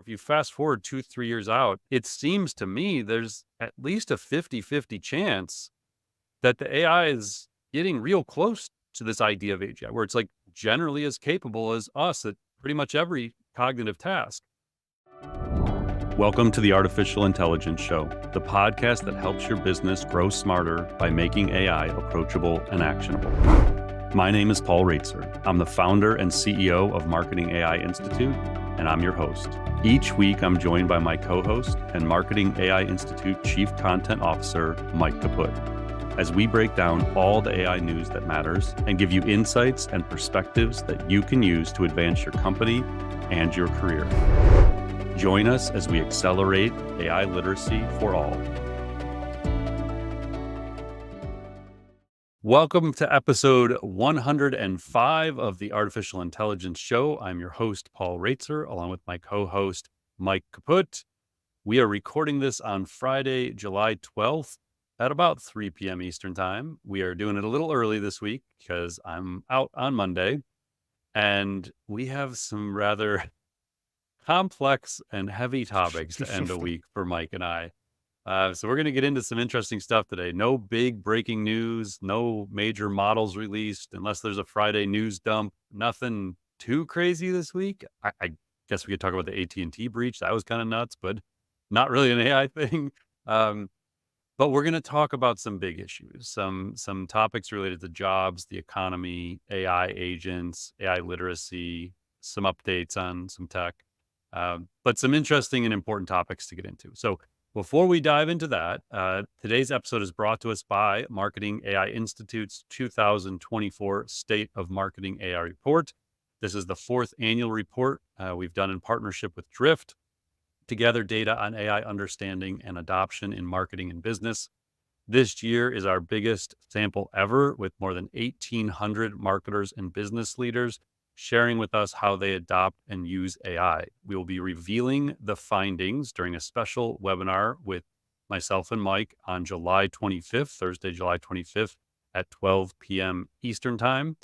you fast forward 2-3 years out, it seems to me there's at least a 50-50 chance that the AI is getting real close to this idea of AGI, where it's like generally as capable as us at pretty much every cognitive task. Welcome to the Artificial Intelligence Show, the podcast that helps your business grow smarter by making AI approachable and actionable. My name is Paul Roetzer. I'm the founder and CEO of Marketing AI Institute, and I'm your host. Each week, I'm joined by my co-host and Marketing AI Institute Chief Content Officer, Mike Kaput, as we break down all the AI news that matters and give you insights and perspectives that you can use to advance your company and your career. Join us as we accelerate AI literacy for all. Welcome to episode 105 of the Artificial Intelligence Show. I'm your host, Paul Roetzer, along with my co-host, Mike Kaput. We are recording this on Friday, July 12th at about 3 p.m. Eastern Time. We are doing it a little early this week because I'm out on Monday, and we have some rather complex and heavy topics to end the week for Mike and I. So we're going to get into some interesting stuff today. No big breaking news, no major models released, unless there's a Friday news dump. Nothing too crazy this week. I guess we could talk about the AT&T breach. That was kind of nuts, but not really an AI thing. But we're going to talk about some big issues, some topics related to jobs, the economy, AI agents, AI literacy, some updates on some tech, but some interesting and important topics to get into. So before we dive into that, today's episode is brought to us by Marketing AI Institute's 2024 State of Marketing AI Report. This is the fourth annual report we've done in partnership with Drift to gather data on AI understanding and adoption in marketing and business. This year is our biggest sample ever, with more than 1,800 marketers and business leaders sharing with us how they adopt and use AI. We will be revealing the findings during a special webinar with myself and Mike on July 25th, Thursday, July 25th at 12 p.m. Eastern Time.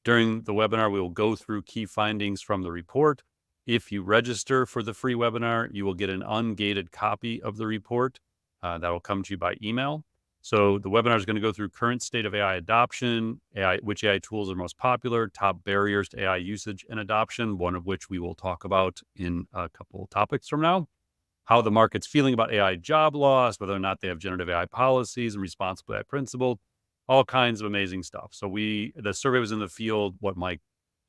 During the webinar, we will go through key findings from the report. If you register for the free webinar, you will get an ungated copy of the report that will come to you by email. So the webinar is going to go through current state of AI adoption, which AI tools are most popular, top barriers to AI usage and adoption, one of which we will talk about in a couple of topics from now, how the market's feeling about AI job loss, whether or not they have generative AI policies and responsible AI principles, all kinds of amazing stuff. So the survey was in the field, Mike,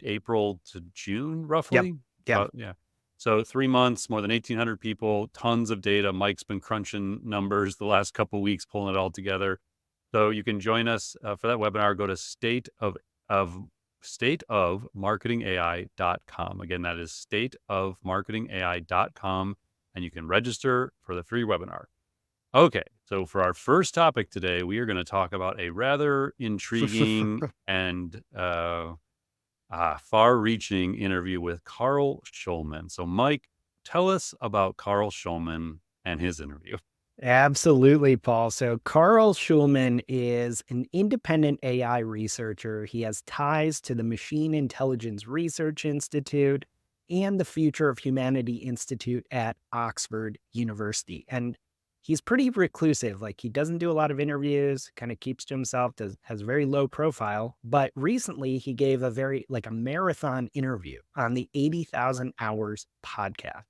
April to June, roughly? Yep. Yeah. So 3 months, more than 1,800 people, tons of data. Mike's been crunching numbers the last couple of weeks, pulling it all together. So you can join us for that webinar. Go to stateofmarketingai.com. Again, that is stateofmarketingai.com, and you can register for the free webinar. Okay, so for our first topic today, we are going to talk about a rather intriguing and far-reaching interview with Carl Shulman. So, Mike, tell us about Carl Shulman and his interview. Absolutely, Paul. So Carl Shulman is an independent AI researcher. He has ties to the Machine Intelligence Research Institute and the Future of Humanity Institute at Oxford University. And he's pretty reclusive. Like, he doesn't do a lot of interviews, kind of keeps to himself, has very low profile. But recently he gave a marathon interview on the 80,000 Hours podcast.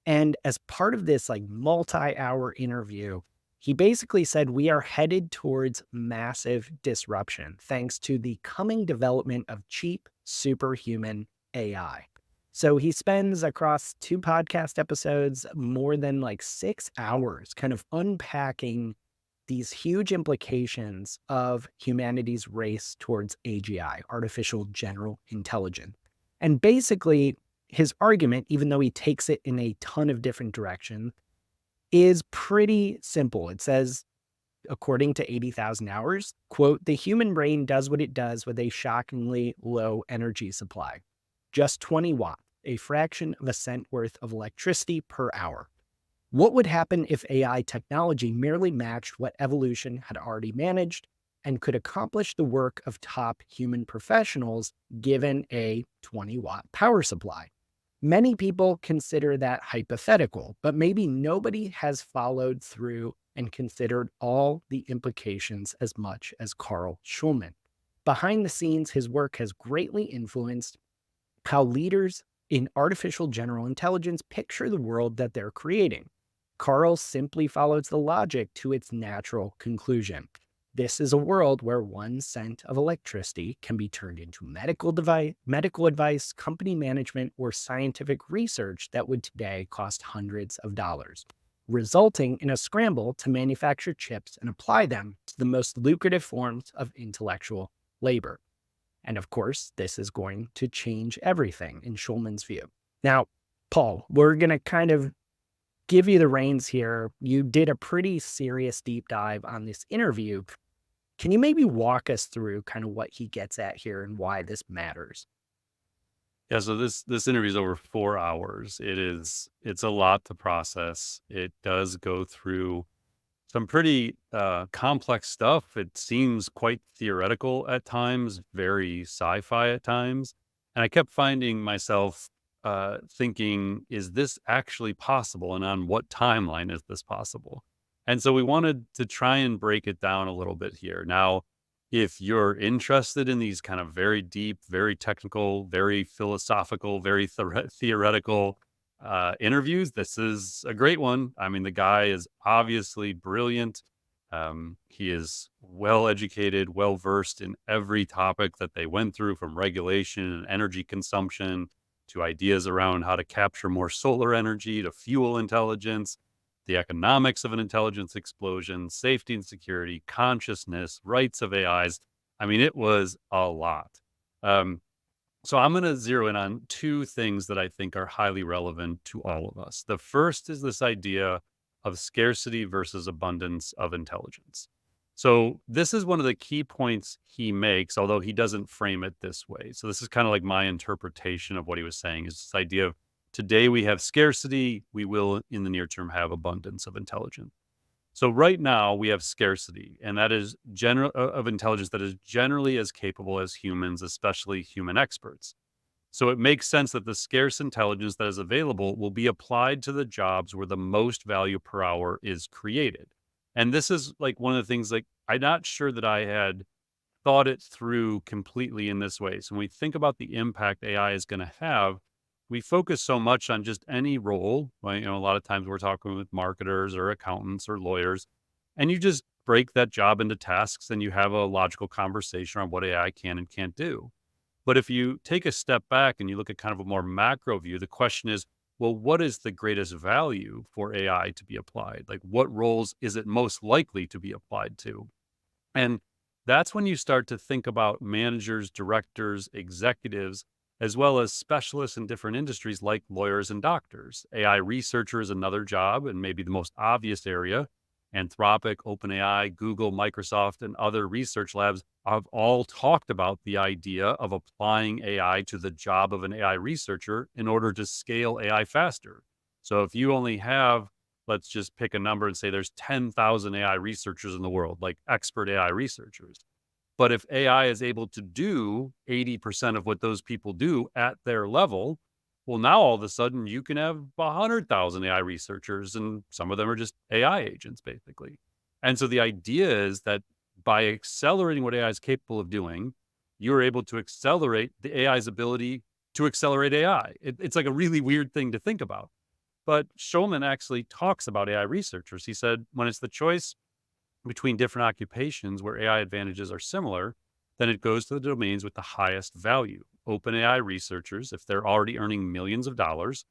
And as part of this multi-hour interview, he basically said we are headed towards massive disruption thanks to the coming development of cheap superhuman AI. So he spends across 2 podcast episodes more than 6 hours kind of unpacking these huge implications of humanity's race towards AGI, artificial general intelligence. And basically, his argument, even though he takes it in a ton of different directions, is pretty simple. It says, according to 80,000 Hours, quote, "The human brain does what it does with a shockingly low energy supply. Just 20 watts, a fraction of a cent worth of electricity per hour. What would happen if AI technology merely matched what evolution had already managed and could accomplish the work of top human professionals given a 20-watt power supply? Many people consider that hypothetical, but maybe nobody has followed through and considered all the implications as much as Carl Shulman. Behind the scenes, his work has greatly influenced how leaders in artificial general intelligence picture the world that they're creating. Carl simply follows the logic to its natural conclusion. This is a world where 1 cent of electricity can be turned into medical advice, company management, or scientific research that would today cost hundreds of dollars, resulting in a scramble to manufacture chips and apply them to the most lucrative forms of intellectual labor. And of course, this is going to change everything in Schulman's view. Now, Paul, we're going to kind of give you the reins here. You did a pretty serious deep dive on this interview. Can you maybe walk us through kind of what he gets at here and why this matters? Yeah, so this interview is over 4 hours. It's a lot to process. It does go through some pretty complex stuff. It seems quite theoretical at times, very sci-fi at times. And I kept finding myself thinking, is this actually possible? And on what timeline is this possible? And so we wanted to try and break it down a little bit here. Now, if you're interested in these kind of very deep, very technical, very philosophical, very theoretical interviews, this is a great one. I mean, the guy is obviously brilliant. He is well educated, well versed in every topic that they went through, from regulation and energy consumption to ideas around how to capture more solar energy to fuel intelligence, the economics of an intelligence explosion, safety and security, consciousness, rights of AIs. I mean, it was a lot. Um, so I'm going to zero in on two things that I think are highly relevant to all of us. The first is this idea of scarcity versus abundance of intelligence. So this is one of the key points he makes, although he doesn't frame it this way. So this is kind of like my interpretation of what he was saying, is this idea of today we have scarcity, we will in the near term have abundance of intelligence. So right now we have scarcity, and that is general of intelligence that is generally as capable as humans, especially human experts. So it makes sense that the scarce intelligence that is available will be applied to the jobs where the most value per hour is created. And this is like one of the things, like, I'm not sure that I had thought it through completely in this way. So when we think about the impact AI is going to have, we focus so much on just any role. Well, a lot of times we're talking with marketers or accountants or lawyers, and you just break that job into tasks and you have a logical conversation on what AI can and can't do. But if you take a step back and you look at kind of a more macro view, the question is, well, what is the greatest value for AI to be applied? Like, what roles is it most likely to be applied to? And that's when you start to think about managers, directors, executives, as well as specialists in different industries like lawyers and doctors. AI researcher is another job, and maybe the most obvious area. Anthropic, OpenAI, Google, Microsoft, and other research labs have all talked about the idea of applying AI to the job of an AI researcher in order to scale AI faster. So if you only have, let's just pick a number and say there's 10,000 AI researchers in the world, like expert AI researchers. But if AI is able to do 80% of what those people do at their level, well, now all of a sudden you can have 100,000 AI researchers, and some of them are just AI agents, basically. And so the idea is that by accelerating what AI is capable of doing, you're able to accelerate the AI's ability to accelerate AI. It's like a really weird thing to think about. But Schulman actually talks about AI researchers. He said, when it's the choice between different occupations where AI advantages are similar, then it goes to the domains with the highest value. OpenAI researchers, if they're already earning millions of dollars,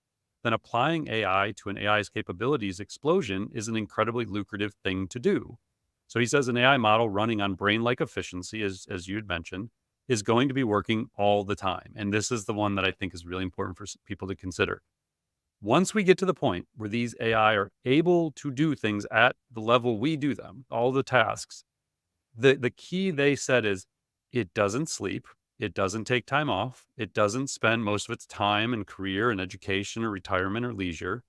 then applying AI to an AI's capabilities explosion is an incredibly lucrative thing to do. So he says an AI model running on brain-like efficiency, as you had mentioned, is going to be working all the time. And this is the one that I think is really important for people to consider. Once we get to the point where these AI are able to do things at the level we do them, all the tasks, the key they said is it doesn't sleep, it doesn't take time off, it doesn't spend most of its time in career and education or retirement or leisure.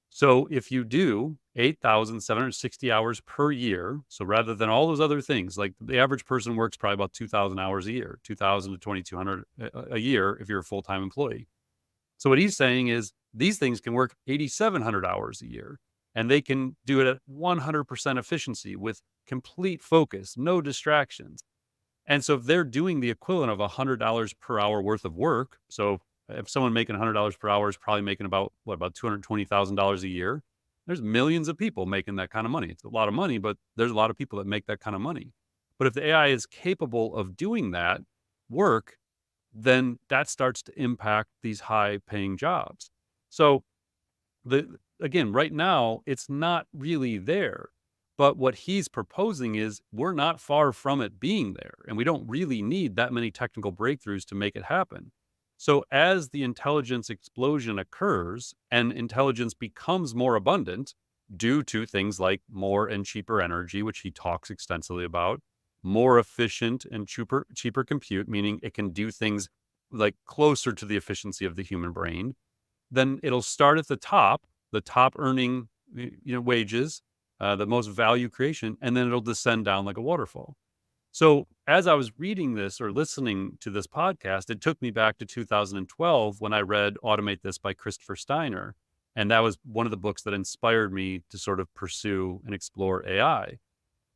So if you do 8,760 hours per year, so rather than all those other things, like the average person works probably about 2,000 hours a year, 2,000 to 2,200 a year if you're a full-time employee. So what he's saying is these things can work 8,700 hours a year, and they can do it at 100% efficiency with complete focus, no distractions. And so if they're doing the equivalent of $100 per hour worth of work, so if someone making $100 per hour is probably making about $220,000 a year, there's millions of people making that kind of money. It's a lot of money, but there's a lot of people that make that kind of money. But if the AI is capable of doing that work, then that starts to impact these high paying jobs. So again, right now, it's not really there. But what he's proposing is we're not far from it being there, and we don't really need that many technical breakthroughs to make it happen. So as the intelligence explosion occurs and intelligence becomes more abundant due to things like more and cheaper energy, which he talks extensively about, more efficient and cheaper compute, meaning it can do things like closer to the efficiency of the human brain, then it'll start at the top earning wages, the most value creation, and then it'll descend down like a waterfall. So as I was reading this or listening to this podcast, it took me back to 2012 when I read Automate This by Christopher Steiner. And that was one of the books that inspired me to sort of pursue and explore AI.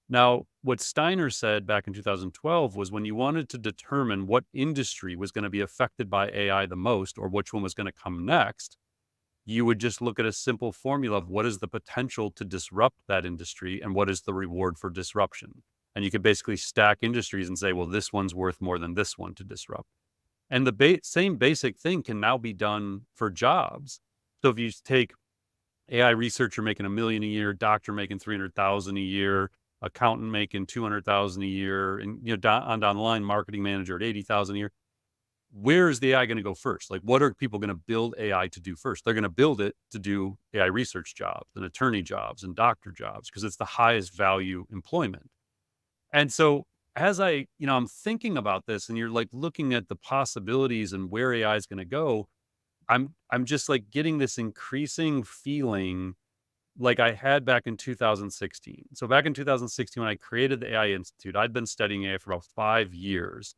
Now, what Steiner said back in 2012 was when you wanted to determine what industry was going to be affected by AI the most or which one was going to come next, you would just look at a simple formula of what is the potential to disrupt that industry and what is the reward for disruption. And you could basically stack industries and say, well, this one's worth more than this one to disrupt. And the same basic thing can now be done for jobs. So if you take AI researcher making $1 million a year, doctor making 300,000 a year, accountant making 200,000 a year, and down the line, marketing manager at 80,000 a year, where is the AI going to go first? Like, what are people going to build AI to do first? They're going to build it to do AI research jobs and attorney jobs and doctor jobs because it's the highest value employment. And so as I'm thinking about this and you're like looking at the possibilities and where AI is going to go, I'm just like getting this increasing feeling like I had back in 2016. So back in 2016, when I created the AI Institute, I'd been studying AI for about 5 years.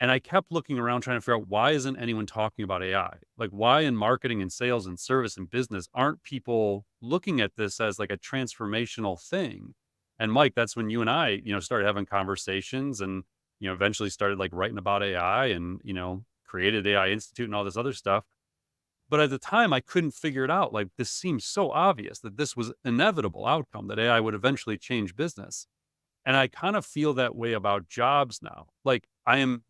And I kept looking around trying to figure out why isn't anyone talking about AI? Like why in marketing and sales and service and business aren't people looking at this as like a transformational thing? And Mike, that's when you and I, started having conversations and, eventually started like writing about AI and, created AI Institute and all this other stuff. But at the time I couldn't figure it out. Like this seems so obvious that this was inevitable outcome that AI would eventually change business. And I kind of feel that way about jobs now. Like I am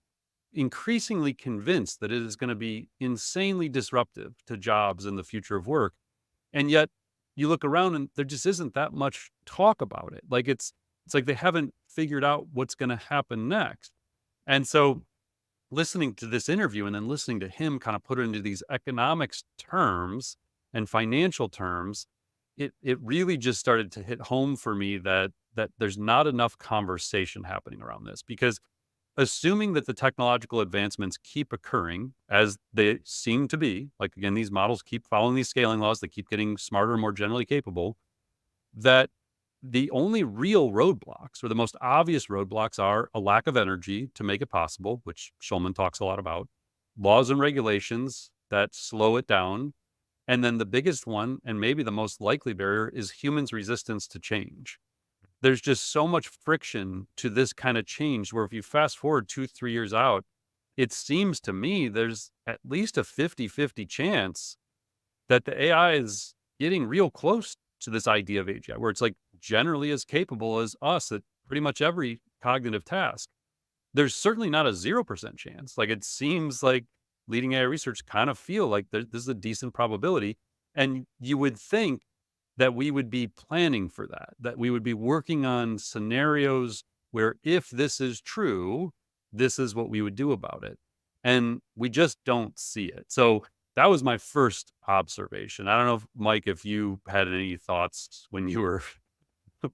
increasingly convinced that it is going to be insanely disruptive to jobs in the future of work. And yet you look around and there just isn't that much talk about it. Like it's like they haven't figured out what's going to happen next. And so listening to this interview and then listening to him kind of put it into these economics terms and financial terms, it really just started to hit home for me that there's not enough conversation happening around this because assuming that the technological advancements keep occurring as they seem to be, like again, these models keep following these scaling laws, they keep getting smarter and more generally capable, that the only real roadblocks or the most obvious roadblocks are a lack of energy to make it possible, which Shulman talks a lot about, laws and regulations that slow it down. And then the biggest one, and maybe the most likely barrier, is humans' resistance to change. There's just so much friction to this kind of change where if you fast forward 2, 3 years out, it seems to me there's at least a 50-50 chance that the AI is getting real close to this idea of AGI, where it's like generally as capable as us at pretty much every cognitive task. There's certainly not a 0% chance. Like it seems like leading AI research kind of feel like this is a decent probability. And you would think that we would be planning for that we would be working on scenarios where if this is true, this is what we would do about it. And we just don't see it. So that was my first observation. I don't know if Mike, if you had any thoughts when you were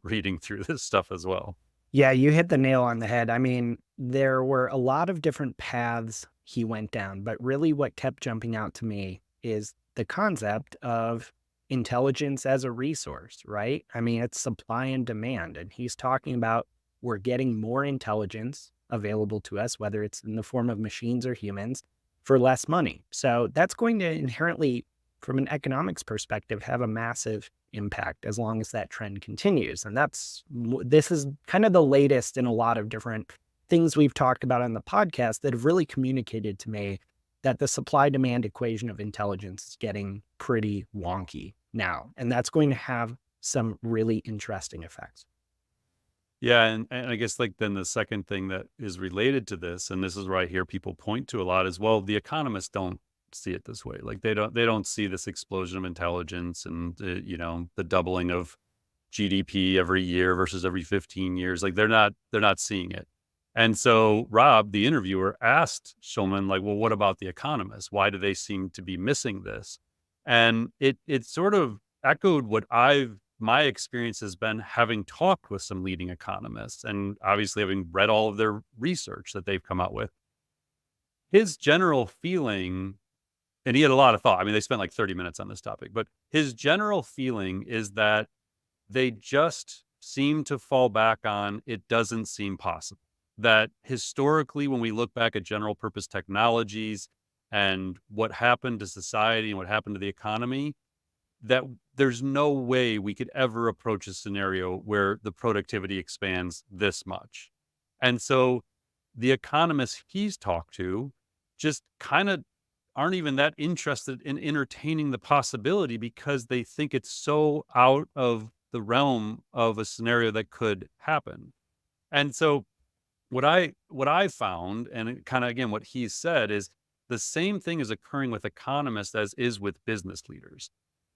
reading through this stuff as well. Yeah, you hit the nail on the head. I mean, there were a lot of different paths he went down, but really what kept jumping out to me is the concept of intelligence as a resource, right? I mean, it's supply and demand. And he's talking about we're getting more intelligence available to us, whether it's in the form of machines or humans. for less money. So that's going to inherently, from an economics perspective, have a massive impact as long as that trend continues. And this is kind of the latest in a lot of different things we've talked about on the podcast that have really communicated to me that the supply demand equation of intelligence is getting pretty wonky now. And that's going to have some really interesting effects. Yeah, and I guess like then the second thing that is related to this, and this is where I hear people point to a lot as well, the economists don't see it this way. Like they don't see this explosion of intelligence and the doubling of GDP every year versus every 15 years. Like they're not seeing it. And so Rob, the interviewer, asked Shulman, like, well, what about the economists? Why do they seem to be missing this? And it sort of echoed what my experience has been having talked with some leading economists and obviously having read all of their research that they've come out with. His general feeling, and he had a lot of thought. I mean, they spent like 30 minutes on this topic, but his general feeling is that they just seem to fall back on it doesn't seem possible. That historically, when we look back at general purpose technologies and what happened to society and what happened to the economy, that there's no way we could ever approach a scenario where the productivity expands this much. And so the economists he's talked to just kind of aren't even that interested in entertaining the possibility because they think it's so out of the realm of a scenario that could happen. And so what I found, and it kind of again what he said is the same thing is occurring with economists as is with business leaders.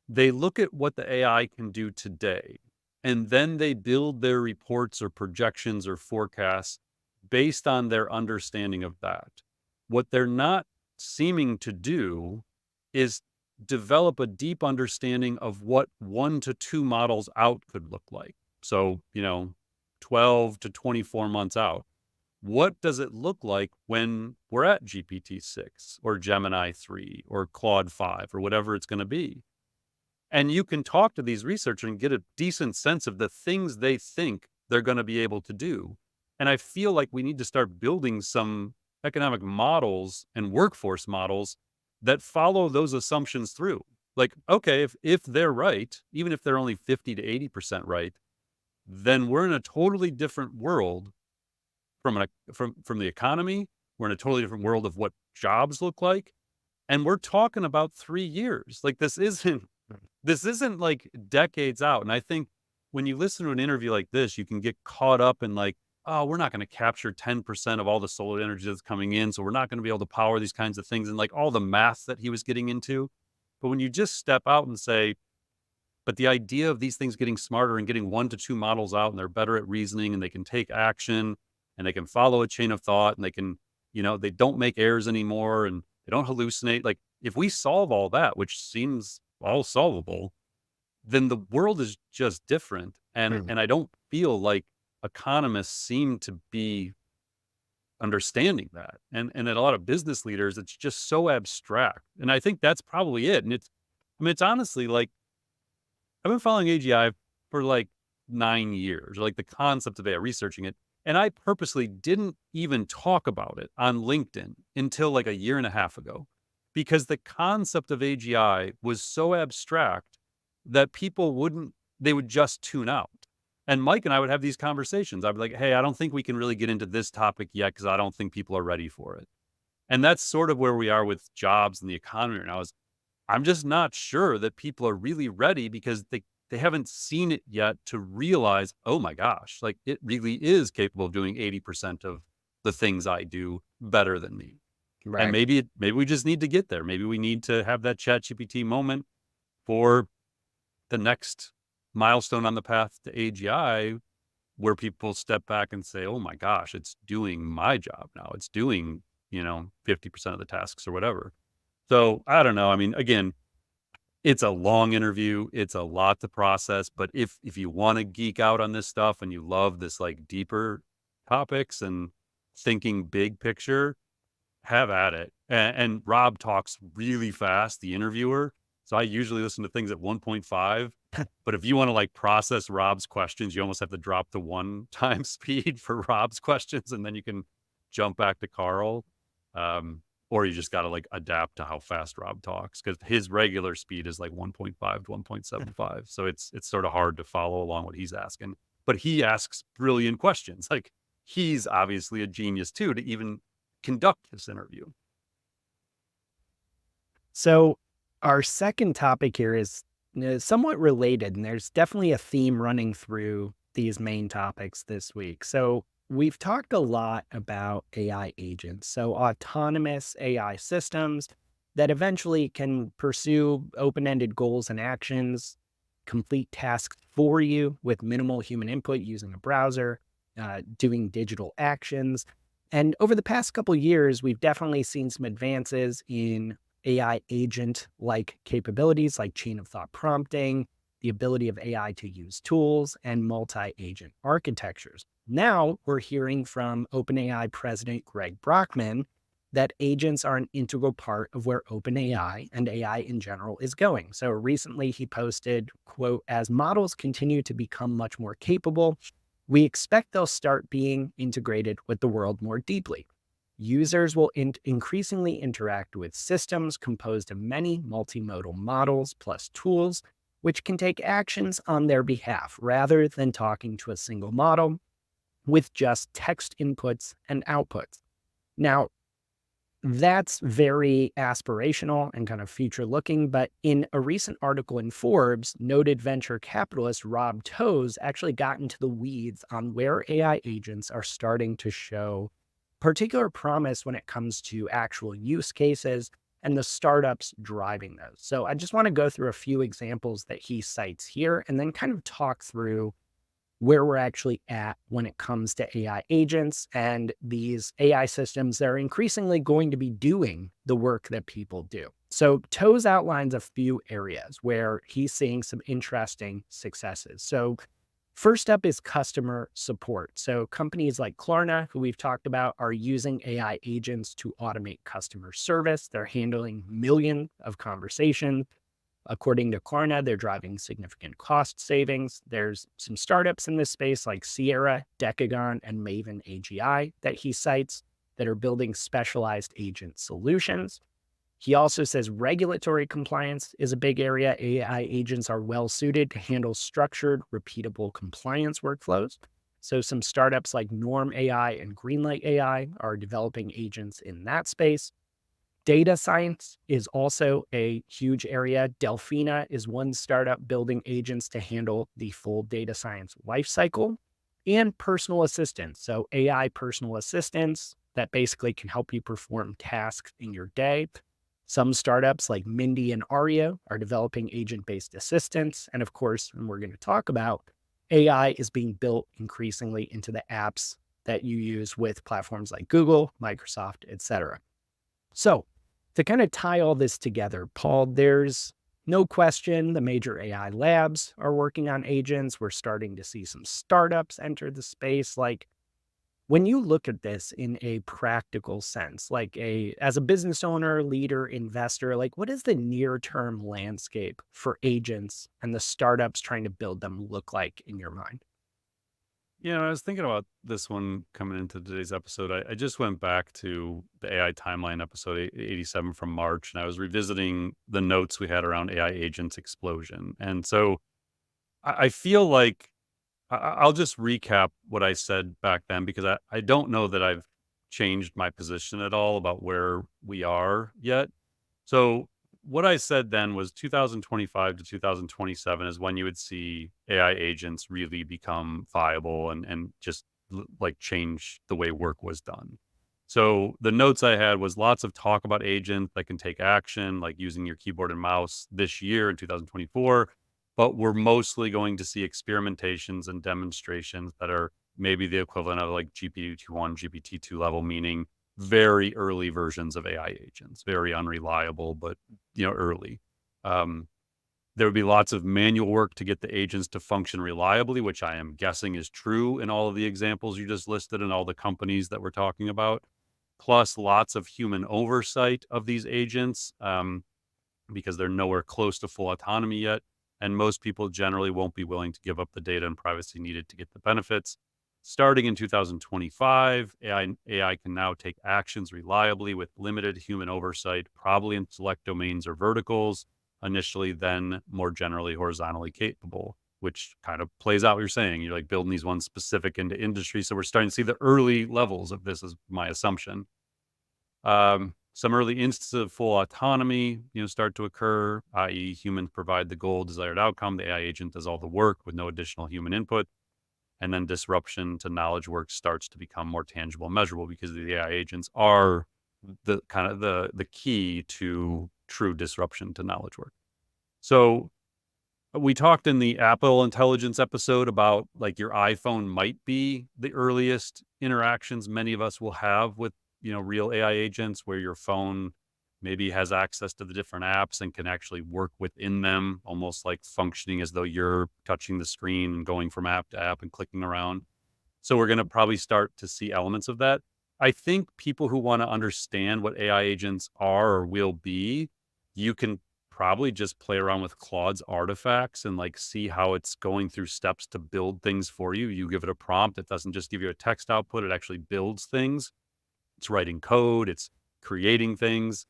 They look at what the AI can do today, and then they build their reports or projections or forecasts based on their understanding of that. What they're not seeming to do is develop a deep understanding of what 1 to 2 models out could look like. So, 12 to 24 months out. What does it look like when we're at GPT-6 or Gemini 3 or Claude 5 or whatever it's going to be? And you can talk to these researchers and get a decent sense of the things they think they're going to be able to do. And I feel like we need to start building some economic models and workforce models that follow those assumptions through. Like, okay, if they're right, even if they're only 50 to 80% right, then we're in a totally different world from the economy. We're in a totally different world of what jobs look like. And we're talking about 3 years. Like this isn't like decades out. And I think when you listen to an interview like this, you can get caught up in like, oh, we're not going to capture 10% of all the solar energy that's coming in. So we're not going to be able to power these kinds of things and like all the math that he was getting into. But when you just step out and say, but the idea of these things getting smarter and getting 1 to 2 models out and they're better at reasoning and they can take action and they can follow a chain of thought and they can, they don't make errors anymore and they don't hallucinate. Like if we solve all that, which seems all solvable, then the world is just different. And I don't feel like economists seem to be understanding that. And in a lot of business leaders, it's just so abstract. And I think that's probably it. And it's honestly like I've been following AGI for like 9 years, or like the concept of AI, researching it. And I purposely didn't even talk about it on LinkedIn until like a year and a half ago, because the concept of AGI was so abstract that they would just tune out. And Mike and I would have these conversations. I'd be like, hey, I don't think we can really get into this topic yet because I don't think people are ready for it. And that's sort of where we are with jobs and the economy right now. I'm just not sure that people are really ready because they haven't seen it yet to realize, oh my gosh, like it really is capable of doing 80% of the things I do better than me. And Right. maybe we just need to get there. Maybe we need to have that ChatGPT moment for the next milestone on the path to AGI where people step back and say, oh my gosh, it's doing my job now. It's doing, 50% of the tasks or whatever. So I don't know. I mean, again, it's a long interview. It's a lot to process. But if you want to geek out on this stuff and you love this like deeper topics and thinking big picture, have at it. And Rob talks really fast, the interviewer. So I usually listen to things at 1.5. But if you want to like process Rob's questions, you almost have to drop to 1 time speed for Rob's questions, and then you can jump back to Carl. or you just got to like adapt to how fast Rob talks because his regular speed is like 1.5 to 1.75. So it's sort of hard to follow along what he's asking. But he asks brilliant questions. Like he's obviously a genius too to even conduct this interview. So, our second topic here is somewhat related, and there's definitely a theme running through these main topics this week. So, we've talked a lot about AI agents, so autonomous AI systems that eventually can pursue open ended goals and actions, complete tasks for you with minimal human input using a browser, doing digital actions. And over the past couple years, we've definitely seen some advances in AI agent like capabilities like chain of thought prompting, the ability of AI to use tools, and multi agent architectures. Now we're hearing from OpenAI President Greg Brockman that agents are an integral part of where OpenAI and AI in general is going. So recently he posted, quote, as models continue to become much more capable, we expect they'll start being integrated with the world more deeply. Users will increasingly interact with systems composed of many multimodal models plus tools, which can take actions on their behalf rather than talking to a single model with just text inputs and outputs. Now, that's very aspirational and kind of future looking. But in a recent article in Forbes, noted venture capitalist Rob Toes actually got into the weeds on where AI agents are starting to show particular promise when it comes to actual use cases and the startups driving those. So I just want to go through a few examples that he cites here and then kind of talk through where we're actually at when it comes to AI agents and these AI systems that are increasingly going to be doing the work that people do. So Toes outlines a few areas where he's seeing some interesting successes. So first up is customer support. So companies like Klarna, who we've talked about, are using AI agents to automate customer service. They're handling millions of conversations. According to Klarna, they're driving significant cost savings. There's some startups in this space like Sierra, Decagon, and Maven AGI that he cites that are building specialized agent solutions. He also says regulatory compliance is a big area. AI agents are well suited to handle structured, repeatable compliance workflows. So some startups like Norm AI and Greenlight AI are developing agents in that space. Data science is also a huge area. Delphina is one startup building agents to handle the full data science lifecycle, and personal assistants. So AI personal assistants that basically can help you perform tasks in your day. Some startups like Mindy and Aria are developing agent-based assistants. And of course, and we're going to talk about, AI is being built increasingly into the apps that you use with platforms like Google, Microsoft, etc. So to kind of tie all this together, Paul, there's no question the major AI labs are working on agents. We're starting to see some startups enter the space. Like when you look at this in a practical sense, like as a business owner, leader, investor, like what does the near-term landscape for agents and the startups trying to build them look like in your mind? I was thinking about this one coming into today's episode. I just went back to the AI timeline episode 87 from March, and I was revisiting the notes we had around AI agents explosion. And so I feel like I'll just recap what I said back then because I don't know that I've changed my position at all about where we are yet. So what I said then was 2025 to 2027 is when you would see AI agents really become viable and just like change the way work was done. So the notes I had was lots of talk about agents that can take action, like using your keyboard and mouse this year in 2024. But we're mostly going to see experimentations and demonstrations that are maybe the equivalent of like GPT-1, GPT-2 level, meaning very early versions of AI agents, very unreliable, but early. Um, there would be lots of manual work to get the agents to function reliably, which I am guessing is true in all of the examples you just listed and all the companies that we're talking about. Plus, lots of human oversight of these agents because they're nowhere close to full autonomy yet. And most people generally won't be willing to give up the data and privacy needed to get the benefits. Starting in 2025, AI can now take actions reliably with limited human oversight, probably in select domains or verticals, initially, then more generally horizontally capable, which kind of plays out what you're saying. You're like building these ones specific into industry. So we're starting to see the early levels of this, is my assumption. Some early instances of full autonomy, start to occur, i.e., humans provide the goal, desired outcome. The AI agent does all the work with no additional human input. And then disruption to knowledge work starts to become more tangible and measurable, because the AI agents are the kind of the key to true disruption to knowledge work. So we talked in the Apple Intelligence episode about like your iPhone might be the earliest interactions many of us will have with, real AI agents, where your phone maybe has access to the different apps and can actually work within them, almost like functioning as though you're touching the screen and going from app to app and clicking around. So we're going to probably start to see elements of that. I think people who want to understand what AI agents are or will be, you can probably just play around with Claude's artifacts and like see how it's going through steps to build things for you. You give it a prompt, it doesn't just give you a text output, it actually builds things. It's writing code, it's creating things.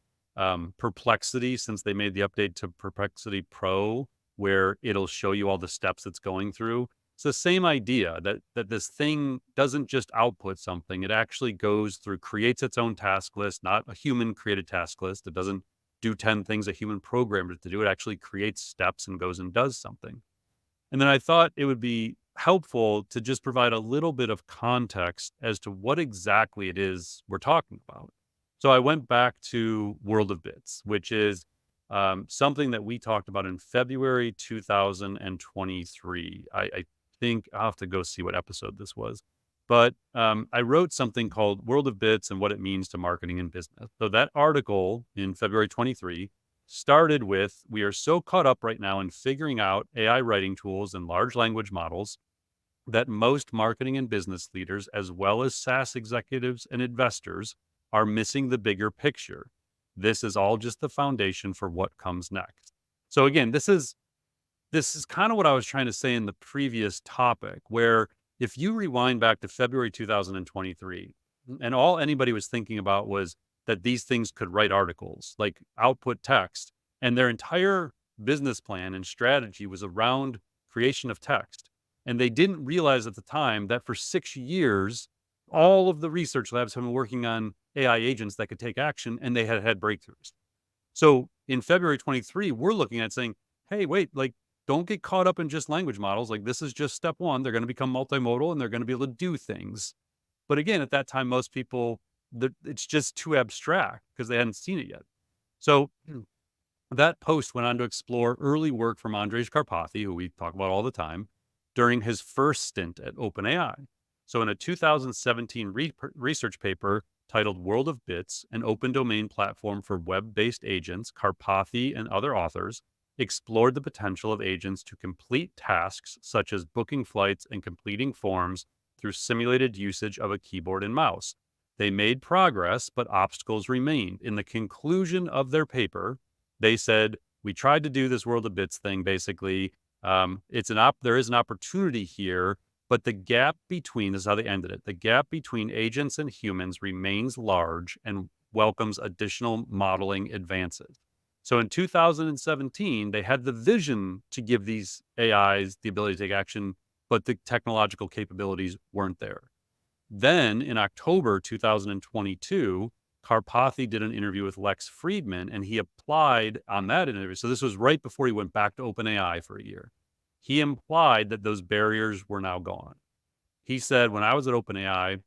Perplexity, since they made the update to Perplexity Pro, where it'll show you all the steps it's going through. It's the same idea that this thing doesn't just output something. It actually goes through, creates its own task list, not a human created task list. It doesn't do 10 things a human programmed it to do. It actually creates steps and goes and does something. And then I thought it would be helpful to just provide a little bit of context as to what exactly it is we're talking about. So I went back to World of Bits, which is something that we talked about in February 2023. I think I'll have to go see what episode this was. But I wrote something called World of Bits and What It Means to Marketing and Business. So that article in February 23 started with, we are so caught up right now in figuring out AI writing tools and large language models that most marketing and business leaders, as well as SaaS executives and investors, are missing the bigger picture. This is all just the foundation for what comes next. So again, this is kind of what I was trying to say in the previous topic, where if you rewind back to February 2023, and all anybody was thinking about was that these things could write articles, like output text, and their entire business plan and strategy was around creation of text. And they didn't realize at the time that for 6 years, all of the research labs have been working on AI agents that could take action, and they had had breakthroughs. So in February 23, we're looking at saying, hey, wait, like, don't get caught up in just language models. Like, this is just step one. They're going to become multimodal and they're going to be able to do things. But again, at that time, most people, it's just too abstract because they hadn't seen it yet. So that post went on to explore early work from Andrej Karpathy, who we talk about all the time, during his first stint at OpenAI. So in a 2017 research paper titled World of Bits, an open domain platform for web-based agents, Karpathy and other authors explored the potential of agents to complete tasks such as booking flights and completing forms through simulated usage of a keyboard and mouse. They made progress, but obstacles remained. In the conclusion of their paper, they said, we tried to do this World of Bits thing, basically. There is an opportunity here, but the gap between, this is how they ended it, the gap between agents and humans remains large and welcomes additional modeling advances. So in 2017, they had the vision to give these AIs the ability to take action, but the technological capabilities weren't there. Then in October 2022, Karpathy did an interview with Lex Friedman, and he applied on that interview. So this was right before he went back to OpenAI for a year. He implied that those barriers were now gone. He said, when I was at OpenAI,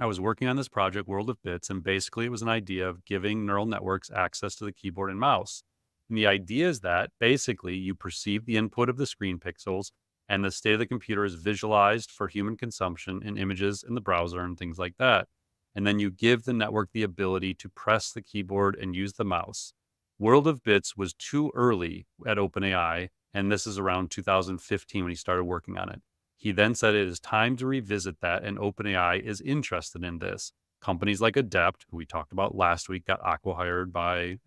I was working on this project, World of Bits, and basically it was an idea of giving neural networks access to the keyboard and mouse. And the idea is that basically you perceive the input of the screen pixels, and the state of the computer is visualized for human consumption in images in the browser and things like that. And then you give the network the ability to press the keyboard and use the mouse. World of Bits was too early at OpenAI, and this is around 2015 when he started working on it. He then said it is time to revisit that, and OpenAI is interested in this. Companies like Adept, who we talked about last week, got acqui-hired by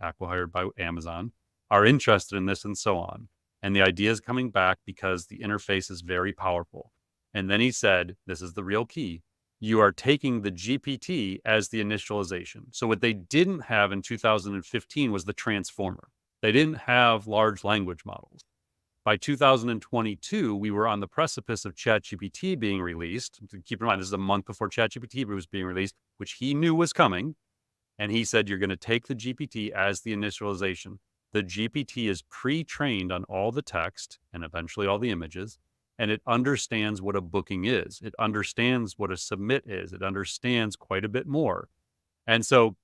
Amazon, are interested in this, and so on. And the idea is coming back because the interface is very powerful. And then he said, this is the real key. You are taking the GPT as the initialization. So what they didn't have in 2015 was the transformer. They didn't have large language models. By 2022, we were on the precipice of ChatGPT being released. Keep in mind, this is a month before ChatGPT was being released, which he knew was coming. And he said, you're going to take the GPT as the initialization. The GPT is pre-trained on all the text and eventually all the images, and it understands what a booking is. It understands what a submit is. It understands quite a bit more. And so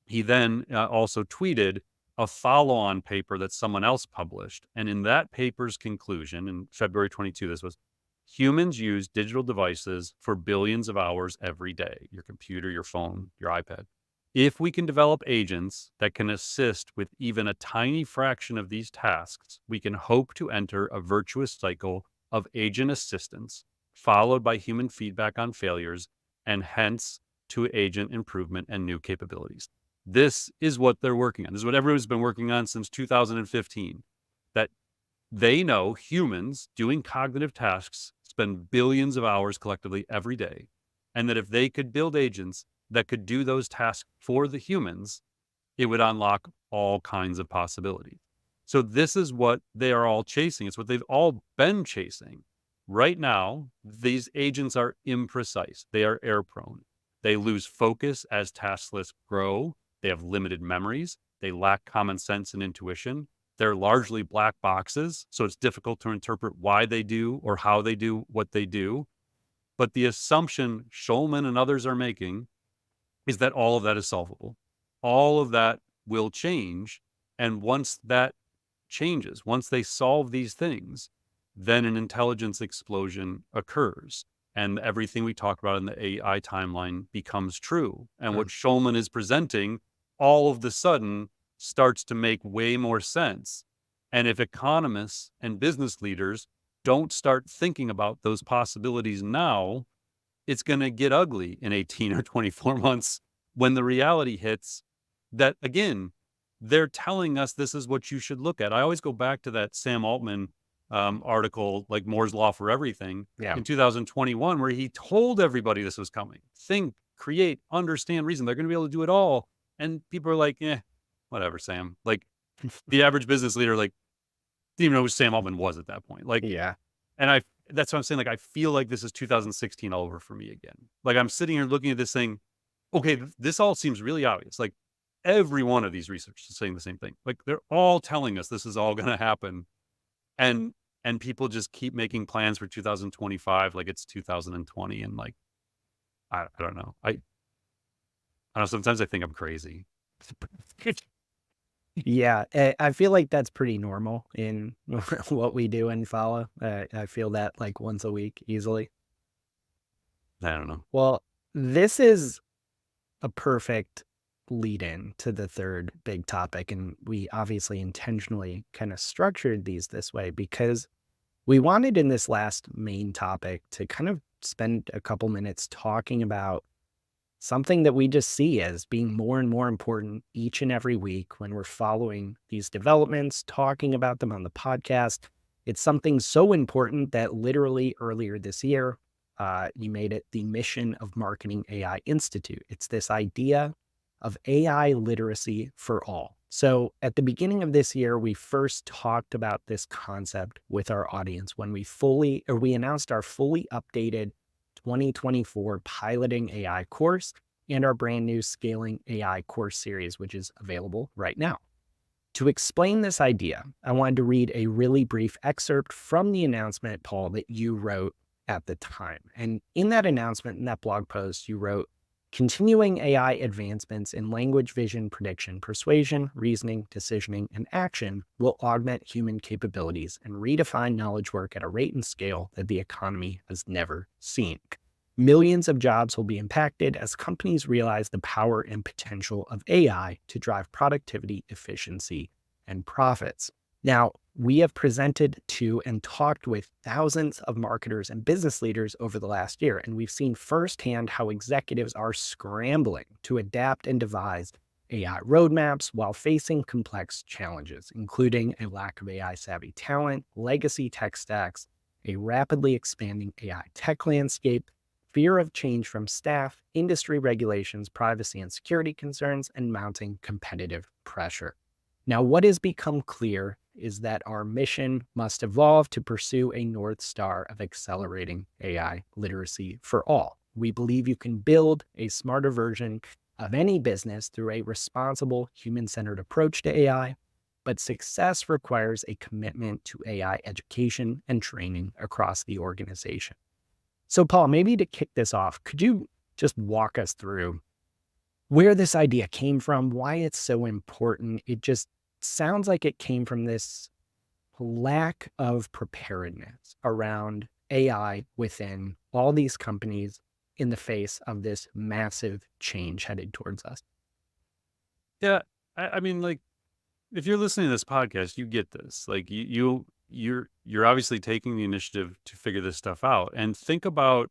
he then also tweeted a follow-on paper that someone else published. And in that paper's conclusion, in February 22, this was, humans use digital devices for billions of hours every day, your computer, your phone, your iPad. If we can develop agents that can assist with even a tiny fraction of these tasks, we can hope to enter a virtuous cycle of agent assistance, followed by human feedback on failures, and hence to agent improvement and new capabilities. This is what they're working on. This is what everyone's been working on since 2015, that they know humans doing cognitive tasks spend billions of hours collectively every day, and that if they could build agents that could do those tasks for the humans, it would unlock all kinds of possibilities. So this is what they are all chasing. It's what they've all been chasing. Right now, these agents are imprecise. They are error prone. They lose focus as task lists grow. They have limited memories. They lack common sense and intuition. They're largely black boxes, so it's difficult to interpret why they do or how they do what they do. But the assumption Shulman and others are making is that all of that is solvable. All of that will change. And once that changes, once they solve these things, then an intelligence explosion occurs. And everything we talk about in the AI timeline becomes true. And what Shulman is presenting all of the sudden starts to make way more sense. And if economists and business leaders don't start thinking about those possibilities now, it's going to get ugly in 18 or 24 months when the reality hits that, again, they're telling us this is what you should look at. I always go back to that Sam Altman article, like Moore's Law for Everything in 2021, where he told everybody this was coming. Think, create, understand, reason. They're going to be able to do it all. And people are like, whatever, Sam. Like the average business leader, like, didn't even know who Sam Altman was at that point. Like, and that's what I'm saying. Like, I feel like this is 2016 all over for me again. Like, I'm sitting here looking at this thing. Okay, this all seems really obvious. Like, every one of these researchers is saying the same thing. Like, they're all telling us this is all going to happen, and people just keep making plans for 2025 like it's 2020, and like, I don't know. I don't know. Sometimes I think I'm crazy. Yeah, I feel like that's pretty normal in what we do and follow. I feel that like once a week easily. I don't know. Well, this is a perfect lead in to the third big topic. And we obviously intentionally kind of structured these this way because we wanted in this last main topic to kind of spend a couple minutes talking about something that we just see as being more and more important each and every week when we're following these developments, talking about them on the podcast. It's something so important that literally earlier this year, you made it the mission of Marketing AI Institute. It's this idea of AI literacy for all. So at the beginning of this year, we first talked about this concept with our audience when we announced our fully updated 2024 Piloting AI course and our brand new Scaling AI course series, which is available right now. To explain this idea, I wanted to read a really brief excerpt from the announcement, Paul, that you wrote at the time. And in that announcement, in that blog post, you wrote, continuing AI advancements in language vision prediction, persuasion, reasoning, decisioning, and action will augment human capabilities and redefine knowledge work at a rate and scale that the economy has never seen. Millions of jobs will be impacted as companies realize the power and potential of AI to drive productivity, efficiency, and profits. Now, we have presented to and talked with thousands of marketers and business leaders over the last year, and we've seen firsthand how executives are scrambling to adapt and devise AI roadmaps while facing complex challenges, including a lack of AI-savvy talent, legacy tech stacks, a rapidly expanding AI tech landscape, fear of change from staff, industry regulations, privacy and security concerns, and mounting competitive pressure. Now, what has become clear is that our mission must evolve to pursue a North Star of accelerating AI literacy for all. We believe you can build a smarter version of any business through a responsible, human centered approach to AI, but success requires a commitment to AI education and training across the organization. So, Paul, maybe to kick this off, could you just walk us through where this idea came from, why it's so important? It just sounds like it came from this lack of preparedness around AI within all these companies in the face of this massive change headed towards us. Yeah, I mean, like, if you're listening to this podcast, you get this. Like, you're obviously taking the initiative to figure this stuff out, and think about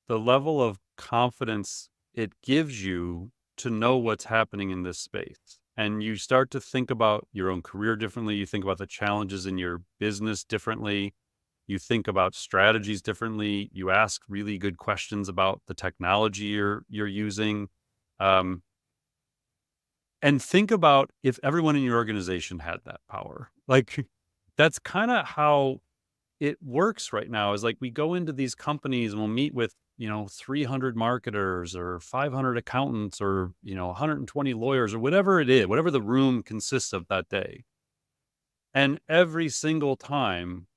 the level of confidence it gives you to know what's happening in this space. And you start to think about your own career differently. You think about the challenges in your business differently. You think about strategies differently. You ask really good questions about the technology you're using. Um, and think about if everyone in your organization had that power. Like, that's kind of how it works right now, is like we go into these companies and we'll meet with, 300 marketers or 500 accountants or, 120 lawyers or whatever it is, whatever the room consists of that day. And every single time,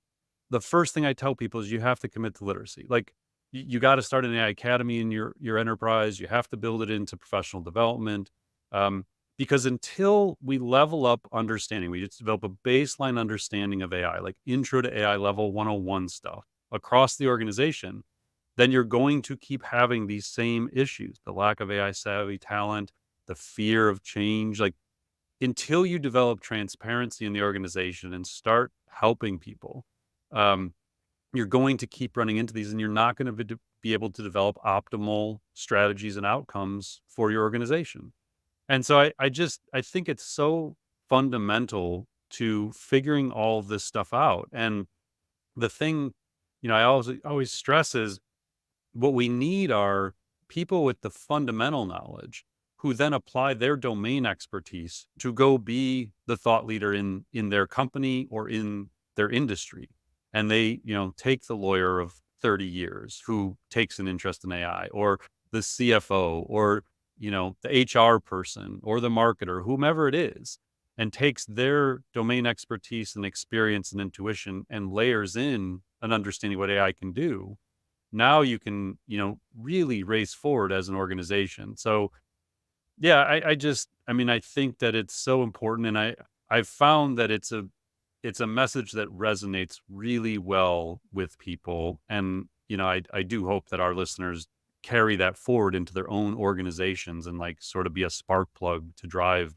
the first thing I tell people is you have to commit to literacy. Like, you got to start an AI academy in your enterprise. You have to build it into professional development. Um, because until we level up understanding, we just develop a baseline understanding of AI, like intro to AI level 101 stuff across the organization, then you're going to keep having these same issues, the lack of AI savvy talent, the fear of change. Like, until you develop transparency in the organization and start helping people, um, you're going to keep running into these, and you're not going to be able to develop optimal strategies and outcomes for your organization. And so I think it's so fundamental to figuring all this stuff out. And the thing, I always stress is what we need are people with the fundamental knowledge who then apply their domain expertise to go be the thought leader in their company or in their industry. And they, take the lawyer of 30 years who takes an interest in AI, or the CFO, or, the HR person or the marketer, whomever it is, and takes their domain expertise and experience and intuition and layers in an understanding of what AI can do. Now you can, really race forward as an organization. So yeah, I think that it's so important. And I've found that it's a message that resonates really well with people. And, I do hope that our listeners carry that forward into their own organizations and like sort of be a spark plug to drive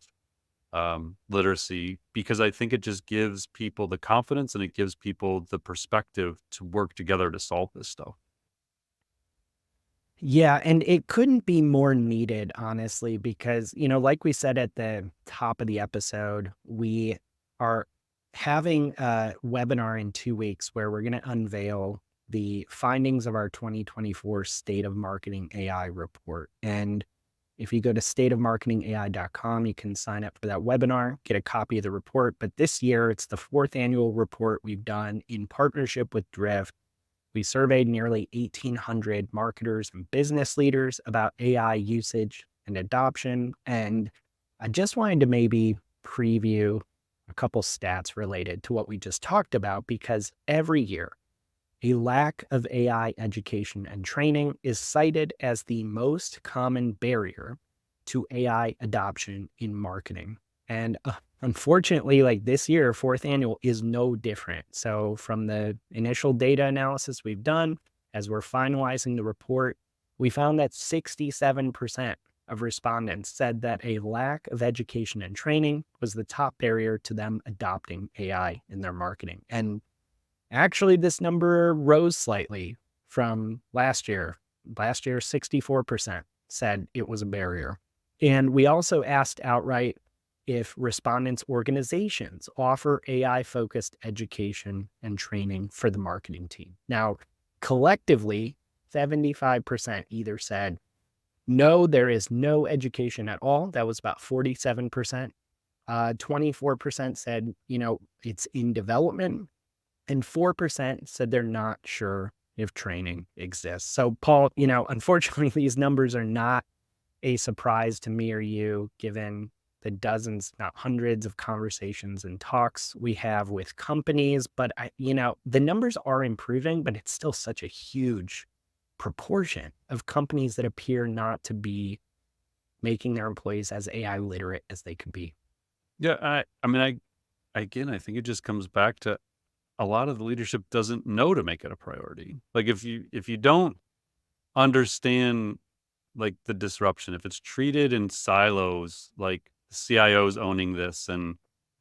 literacy, because I think it just gives people the confidence and it gives people the perspective to work together to solve this stuff. Yeah, and it couldn't be more needed, honestly, because, like we said at the top of the episode, we are having a webinar in 2 weeks where we're going to unveil the findings of our 2024 State of Marketing AI report. And if you go to stateofmarketingai.com, you can sign up for that webinar, get a copy of the report. But this year, it's the fourth annual report we've done in partnership with Drift. We surveyed nearly 1,800 marketers and business leaders about AI usage and adoption. And I just wanted to maybe preview a couple stats related to what we just talked about, because every year, a lack of AI education and training is cited as the most common barrier to AI adoption in marketing. And unfortunately, like this year, fourth annual is no different. So from the initial data analysis we've done, as we're finalizing the report, we found that 67% of respondents said that a lack of education and training was the top barrier to them adopting AI in their marketing. And actually, this number rose slightly from last year. Last year, 64% said it was a barrier. And we also asked outright, if respondents' organizations offer AI-focused education and training for the marketing team. Now, collectively, 75% either said, no, there is no education at all. That was about 47%. 24% said, it's in development. And 4% said they're not sure if training exists. So, Paul, unfortunately, these numbers are not a surprise to me or you, given the dozens, not hundreds of conversations and talks we have with companies. But, the numbers are improving, but it's still such a huge proportion of companies that appear not to be making their employees as AI literate as they could be. Yeah, I think it just comes back to a lot of the leadership doesn't know to make it a priority. Like if you don't understand like the disruption, if it's treated in silos, like the CIO's owning this and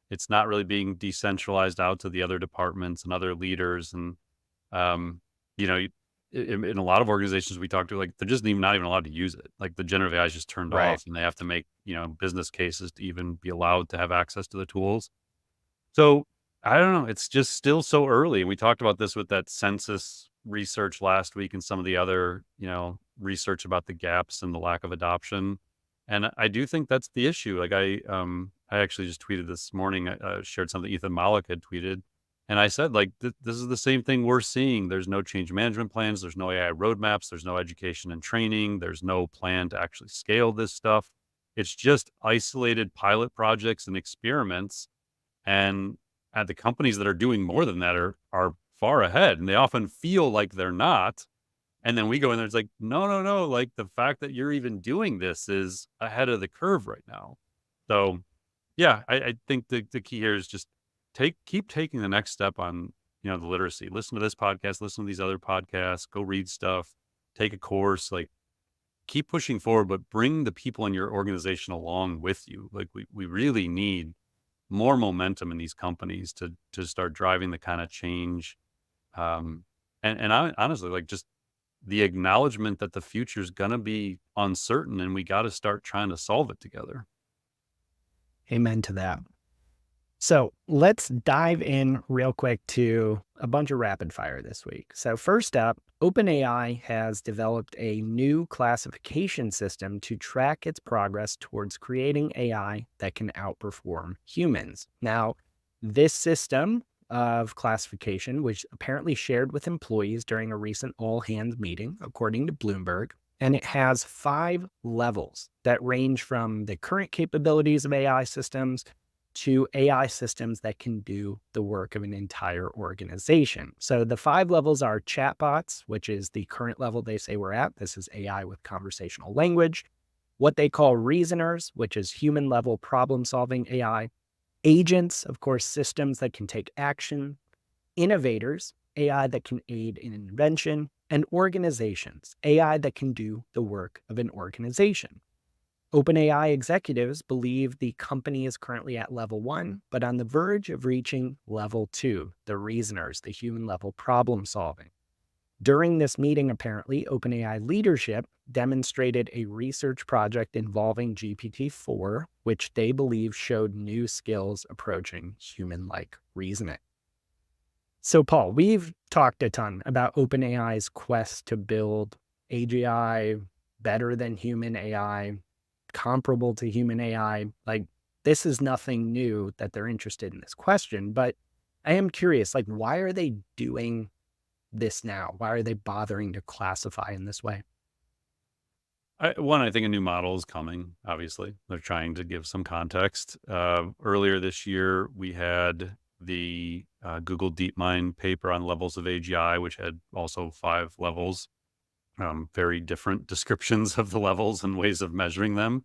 it's not really being decentralized out to the other departments and other leaders. And, you know, in a lot of organizations we talk to, like they're just not even allowed to use it. Like the generative AI is just turned Right. off and they have to make, business cases to even be allowed to have access to the tools. So I don't know. It's just still so early. We talked about this with that census research last week and some of the other, research about the gaps and the lack of adoption. And I do think that's the issue. Like I actually just tweeted this morning. I shared something Ethan Malik had tweeted, and I said like this is the same thing we're seeing. There's no change management plans. There's no AI roadmaps. There's no education and training. There's no plan to actually scale this stuff. It's just isolated pilot projects and experiments and the companies that are doing more than that are far ahead, and they often feel like they're not. And then we go in there, it's like, no, no, no. Like the fact that you're even doing this is ahead of the curve right now. So yeah, I think the key here is just keep taking the next step on, the literacy. Listen to this podcast, listen to these other podcasts, go read stuff, take a course, like keep pushing forward, but bring the people in your organization along with you. Like we really need more momentum in these companies to start driving the kind of change. And I honestly like just the acknowledgement that the future is going to be uncertain and we got to start trying to solve it together. Amen to that. So let's dive in real quick to a bunch of rapid fire this week. So first up, OpenAI has developed a new classification system to track its progress towards creating AI that can outperform humans. Now, this system of classification was apparently shared with employees during a recent all-hands meeting, according to Bloomberg, and it has 5 levels that range from the current capabilities of AI systems to AI systems that can do the work of an entire organization. So the 5 levels are chatbots, which is the current level they say we're at. This is AI with conversational language. What they call reasoners, which is human level problem solving AI. Agents, of course, systems that can take action. Innovators, AI that can aid in invention. And organizations, AI that can do the work of an organization. OpenAI executives believe the company is currently at level 1, but on the verge of reaching level 2, the reasoners, the human level problem solving. During this meeting, apparently, OpenAI leadership demonstrated a research project involving GPT-4, which they believe showed new skills approaching human-like reasoning. So, Paul, we've talked a ton about OpenAI's quest to build AGI better than human AI, comparable to human AI. Like, this is nothing new that they're interested in this question, but I am curious, like, why are they doing this now? Why are they bothering to classify in this way? I think a new model is coming. Obviously, they're trying to give some context. Earlier this year, we had the Google DeepMind paper on levels of AGI, which had also 5 levels, very different descriptions of the levels and ways of measuring them.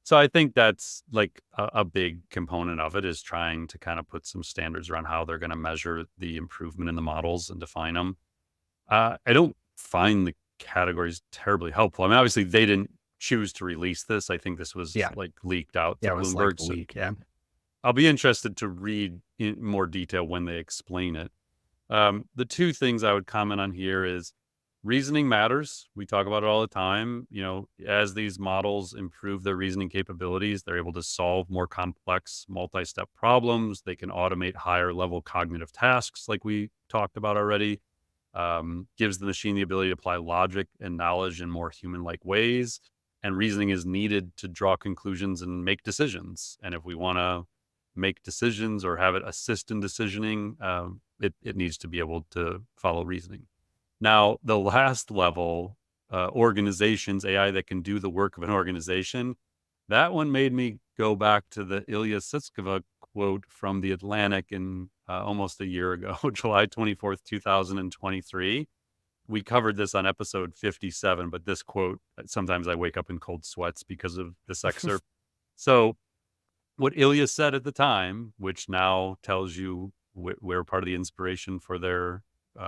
So I think that's like a big component of it is trying to kind of put some standards around how they're going to measure the improvement in the models and define them. I don't find the categories terribly helpful. I mean, obviously they didn't choose to release this. I think this was Yeah. like leaked out to Yeah, it was like Bloomberg. a So week. Yeah. I'll be interested to read in more detail when they explain it. The 2 things I would comment on here is reasoning matters. We talk about it all the time. As these models improve their reasoning capabilities, they're able to solve more complex multi-step problems. They can automate higher level cognitive tasks like we talked about already. Gives the machine the ability to apply logic and knowledge in more human-like ways. And reasoning is needed to draw conclusions and make decisions. And if we want to make decisions or have it assist in decisioning, it needs to be able to follow reasoning. Now, the last level, organizations, AI that can do the work of an organization, that one made me go back to the Ilya Sutskever quote from The Atlantic in almost a year ago, July 24th, 2023. We covered this on episode 57, but this quote, sometimes I wake up in cold sweats because of this excerpt. So what Ilya said at the time, which now tells you where part of the inspiration for their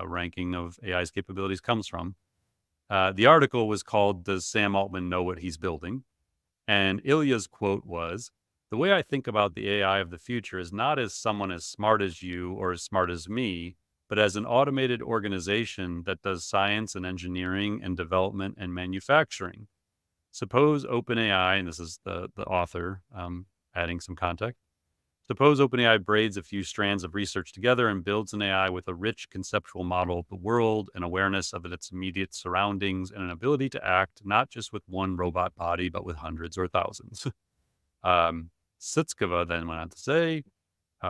ranking of AI's capabilities comes from. The article was called, "Does Sam Altman Know What He's Building?" And Ilya's quote was, "The way I think about the AI of the future is not as someone as smart as you or as smart as me, but as an automated organization that does science and engineering and development and manufacturing. Suppose OpenAI," and this is the author adding some context, "suppose OpenAI braids a few strands of research together and builds an AI with a rich conceptual model of the world, an awareness of its immediate surroundings, and an ability to act not just with one robot body, but with hundreds or thousands." Sitskova then went on to say,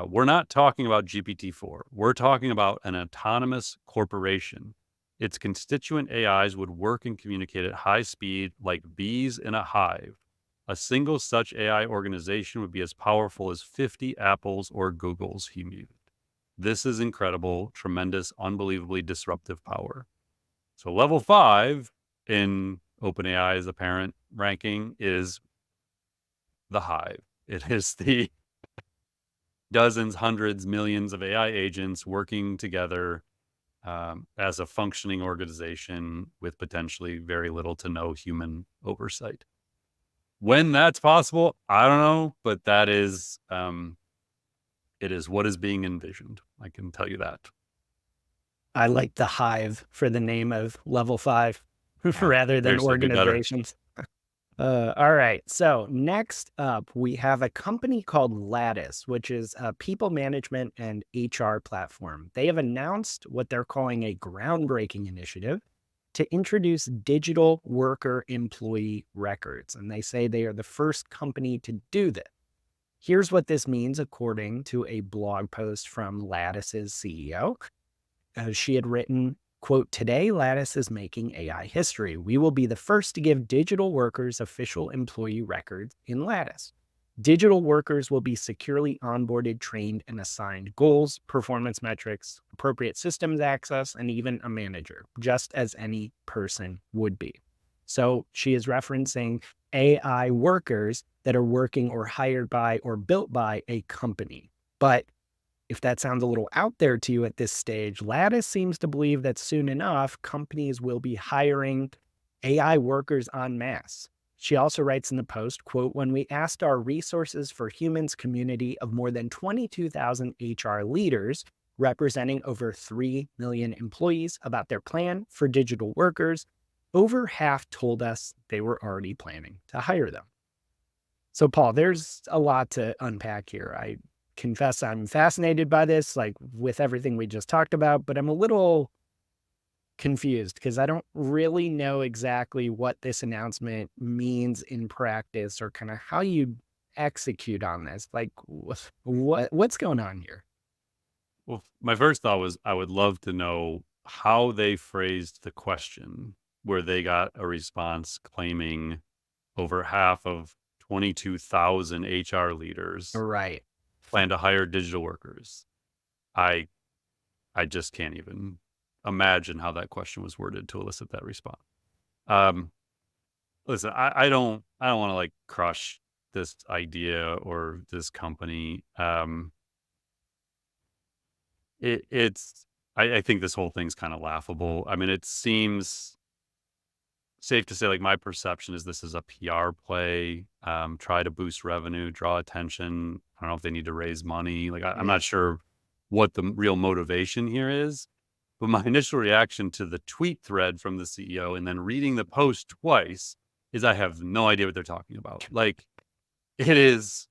"We're not talking about GPT-4. We're talking about an autonomous corporation. Its constituent AIs would work and communicate at high speed like bees in a hive. A single such AI organization would be as powerful as 50 Apples or Googles," he mused. "This is incredible, tremendous, unbelievably disruptive power." So level 5 in OpenAI's apparent ranking is the hive. It is the dozens, hundreds, millions of AI agents working together as a functioning organization with potentially very little to no human oversight. When that's possible, I don't know, but that is, it is what is being envisioned. I can tell you that. I like the hive for the name of level 5 Yeah, rather than seriously, be better. organizations. All right. So next up, we have a company called Lattice, which is a people management and HR platform. They have announced what they're calling a groundbreaking initiative to introduce digital worker employee records. And they say they are the first company to do this. Here's what this means, according to a blog post from Lattice's CEO. She had written, quote, "Today, Lattice is making AI history. We will be the first to give digital workers official employee records in Lattice. Digital workers will be securely onboarded, trained, and assigned goals, performance metrics, appropriate systems access, and even a manager, just as any person would be." So she is referencing AI workers that are working or hired by or built by a company. But if that sounds a little out there to you at this stage, Lattice seems to believe that soon enough, companies will be hiring AI workers en masse. She also writes in the post, quote, "When we asked our Resources for Humans community of more than 22,000 HR leaders representing over 3 million employees about their plan for digital workers, over half told us they were already planning to hire them." So, Paul, there's a lot to unpack here. I confess I'm fascinated by this, like with everything we just talked about, but I'm a little confused because I don't really know exactly what this announcement means in practice or kind of how you execute on this. Like, what's going on here? Well, my first thought was I would love to know how they phrased the question where they got a response claiming over half of 22,000 HR leaders Right. plan to hire digital workers. I I just can't even imagine how that question was worded to elicit that response. Um, Listen, I don't want to like crush this idea or this company. It's I think this whole thing's kind of laughable. I mean, it seems safe to say, like my perception is this is a PR play, try to boost revenue, draw attention. I don't know if they need to raise money. Like I'm Yeah. not sure what the real motivation here is. But my initial reaction to the tweet thread from the CEO and then reading the post twice is I have no idea what they're talking about. Like, it's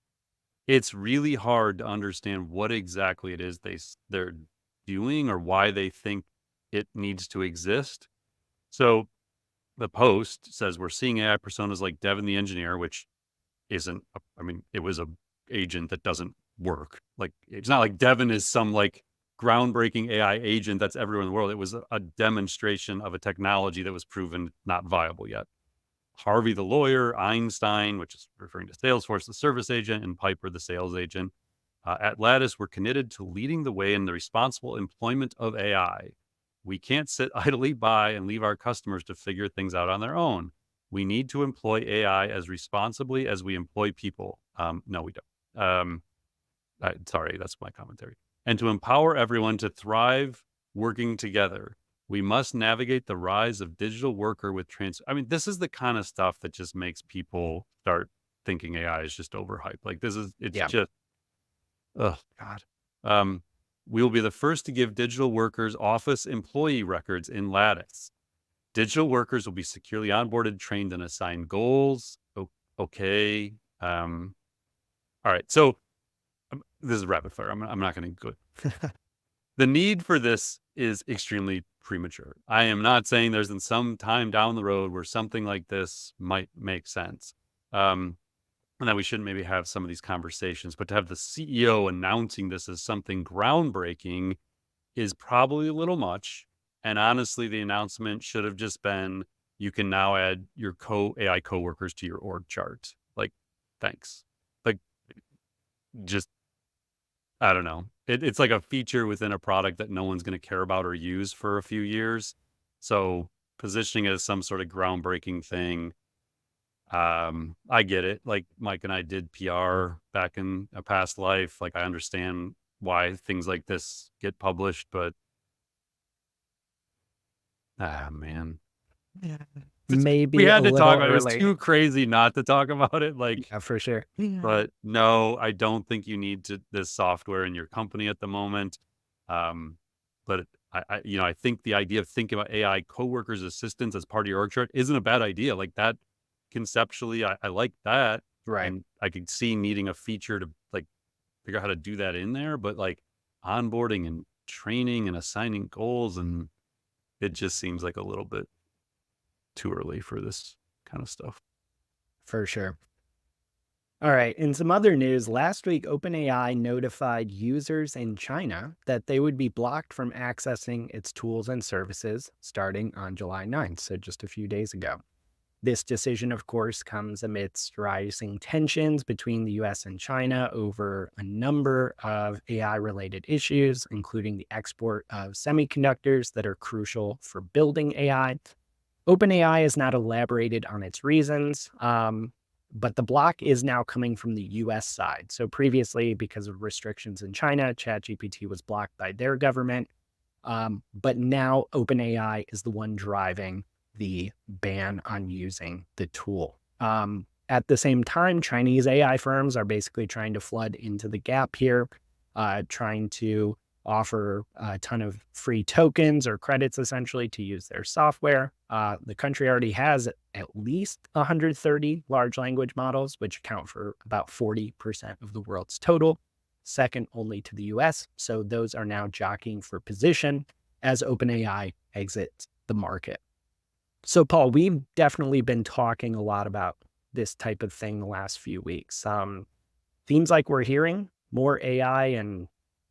really hard to understand what exactly it is they're doing or why they think it needs to exist. So the post says we're seeing AI personas like Devin the engineer, which isn't, I mean, it was a agent that doesn't work. Like, it's not like Devin is some like groundbreaking AI agent that's everywhere in the world. It was a demonstration of a technology that was proven not viable yet. Harvey the lawyer, Einstein, which is referring to Salesforce, the service agent, and Piper, the sales agent. At Lattice, we're committed to leading the way in the responsible employment of AI. We can't sit idly by and leave our customers to figure things out on their own. We need to employ AI as responsibly as we employ people. No, we don't. Sorry, that's my commentary. And to empower everyone to thrive working together. We must navigate the rise of digital worker with I mean, this is the kind of stuff that just makes people start thinking AI is just overhyped. Like, it's Yeah. just, oh God. We will be the first to give digital workers office employee records in Lattice. Digital workers will be securely onboarded, trained, and assigned goals. Okay. All right. So this is rapid fire. I'm not going to go. The need for this is extremely premature. I am not saying there's some time down the road where something like this might make sense. And that we shouldn't maybe have some of these conversations, but to have the CEO announcing this as something groundbreaking is probably a little much. And honestly, the announcement should have just been, you can now add your AI coworkers to your org chart. Like, thanks. Like, just, I don't know. It's like a feature within a product that no one's going to care about or use for a few years. So positioning it as some sort of groundbreaking thing, I get it. Like, Mike and I did PR back in a past life. Like, I understand why things like this get published, but man, Yeah. Just- we Maybe a had to talk little about it. It was early. too crazy not to talk about it. Like, Yeah, for sure. but no, I don't think you need this software in your company at the moment. But I think the idea of thinking about AI coworkers, assistants as part of your org chart isn't a bad idea. Like that, conceptually, I like that, Right. and I could see needing a feature to like figure out how to do that in there. But like onboarding and training and assigning goals, and it just seems like a little bit too early for this kind of stuff. For sure. All right. In some other news, last week, OpenAI notified users in China that they would be blocked from accessing its tools and services starting on July 9th, so just a few days ago. This decision, of course, comes amidst rising tensions between the US and China over a number of AI related issues, including the export of semiconductors that are crucial for building AI. OpenAI has not elaborated on its reasons, but the block is now coming from the US side. So previously, because of restrictions in China, ChatGPT was blocked by their government. But now OpenAI is the one driving the ban on using the tool. At the same time, Chinese AI firms are basically trying to flood into the gap here, trying to offer a ton of free tokens or credits essentially to use their software. The country already has at least 130 large language models, which account for about 40% of the world's total, second only to the US. So those are now jockeying for position as OpenAI exits the market. So, Paul, we've definitely been talking a lot about this type of thing the last few weeks. Seems like we're hearing more AI and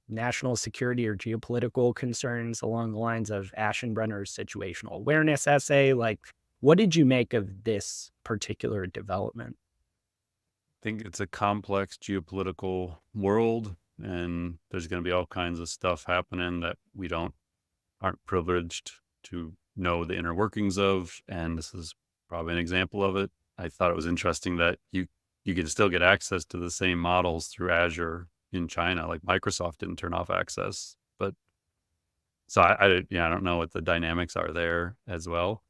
national security or geopolitical concerns along the lines of Aschenbrenner's situational awareness essay. Like, what did you make of this particular development? I think it's a complex geopolitical world, and there's going to be all kinds of stuff happening that we aren't privileged to know the inner workings of, and this is probably an example of it. I thought it was interesting that you can still get access to the same models through Azure in China. Like, Microsoft didn't turn off access, but so I don't know what the dynamics are there as well.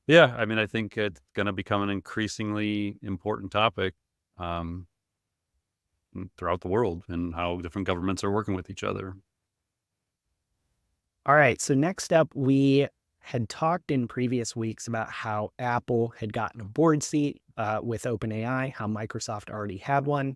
Yeah, I mean, I think it's going to become an increasingly important topic throughout the world and how different governments are working with each other. All right. So next up, we had talked in previous weeks about how Apple had gotten a board seat with OpenAI, how Microsoft already had one.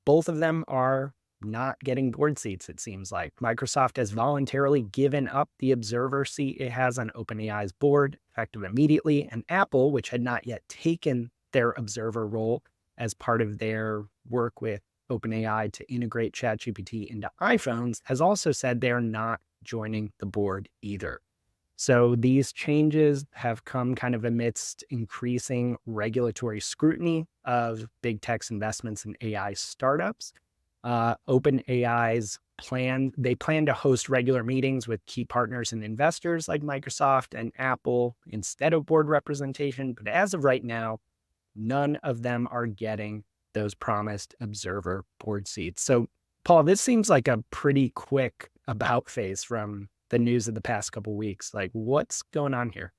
Both of them are not getting board seats, it seems like. Microsoft has voluntarily given up the observer seat it has on OpenAI's board, effective immediately. And Apple, which had not yet taken their observer role as part of their work with OpenAI to integrate ChatGPT into iPhones, has also said they're not joining the board either. So these changes have come kind of amidst increasing regulatory scrutiny of big tech's investments in AI startups. OpenAI's they plan to host regular meetings with key partners and investors like Microsoft and Apple instead of board representation. But as of right now, none of them are getting those promised observer board seats. So, Paul, this seems like a pretty quick about face from the news of the past couple of weeks. Like, what's going on here?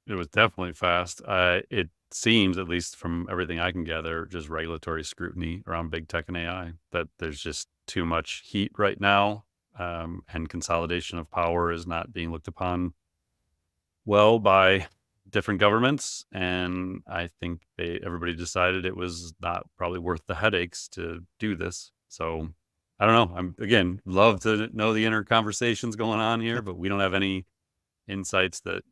It was definitely fast. It seems, at least from everything I can gather, just regulatory scrutiny around big tech and AI, that there's just too much heat right now, and consolidation of power is not being looked upon well by different governments. And I think everybody decided it was not probably worth the headaches to do this. So I don't know. I'm, again, love to know the inner conversations going on here, but we don't have any insights that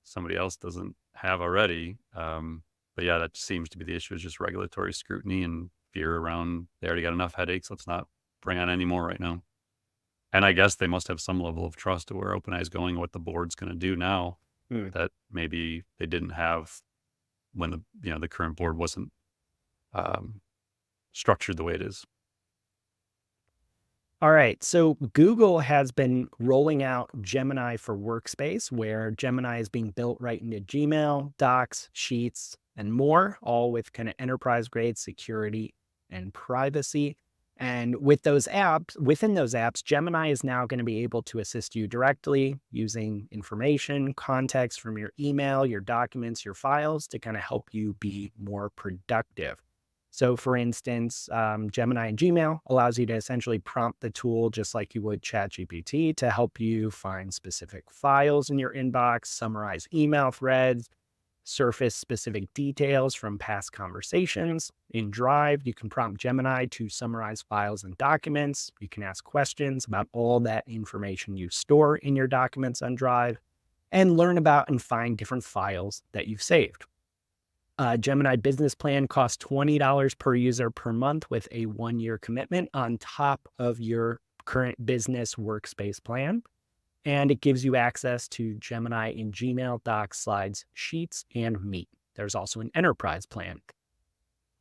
somebody else doesn't have already. But yeah, that seems to be the issue, is just regulatory scrutiny and fear around they already got enough headaches. Let's not bring on any more right now. And I guess they must have some level of trust to where OpenAI is going, what the board's going to do now, Hmm. that maybe they didn't have when the current board wasn't structured the way it is. All right. So Google has been rolling out Gemini for Workspace, where Gemini is being built right into Gmail, Docs, Sheets, and more, all with kind of enterprise grade security and privacy. And with those apps, within those apps, Gemini is now going to be able to assist you directly using information, context from your email, your documents, your files to kind of help you be more productive. So for instance, Gemini in Gmail allows you to essentially prompt the tool just like you would ChatGPT to help you find specific files in your inbox, summarize email threads, surface specific details from past conversations. In Drive, you can prompt Gemini to summarize files and documents. You can ask questions about all that information you store in your documents on Drive and learn about and find different files that you've saved. Gemini Business Plan costs $20 per user per month with a 1-year commitment on top of your current business workspace plan. And it gives you access to Gemini in Gmail, Docs, Slides, Sheets, and Meet. There's also an enterprise plan.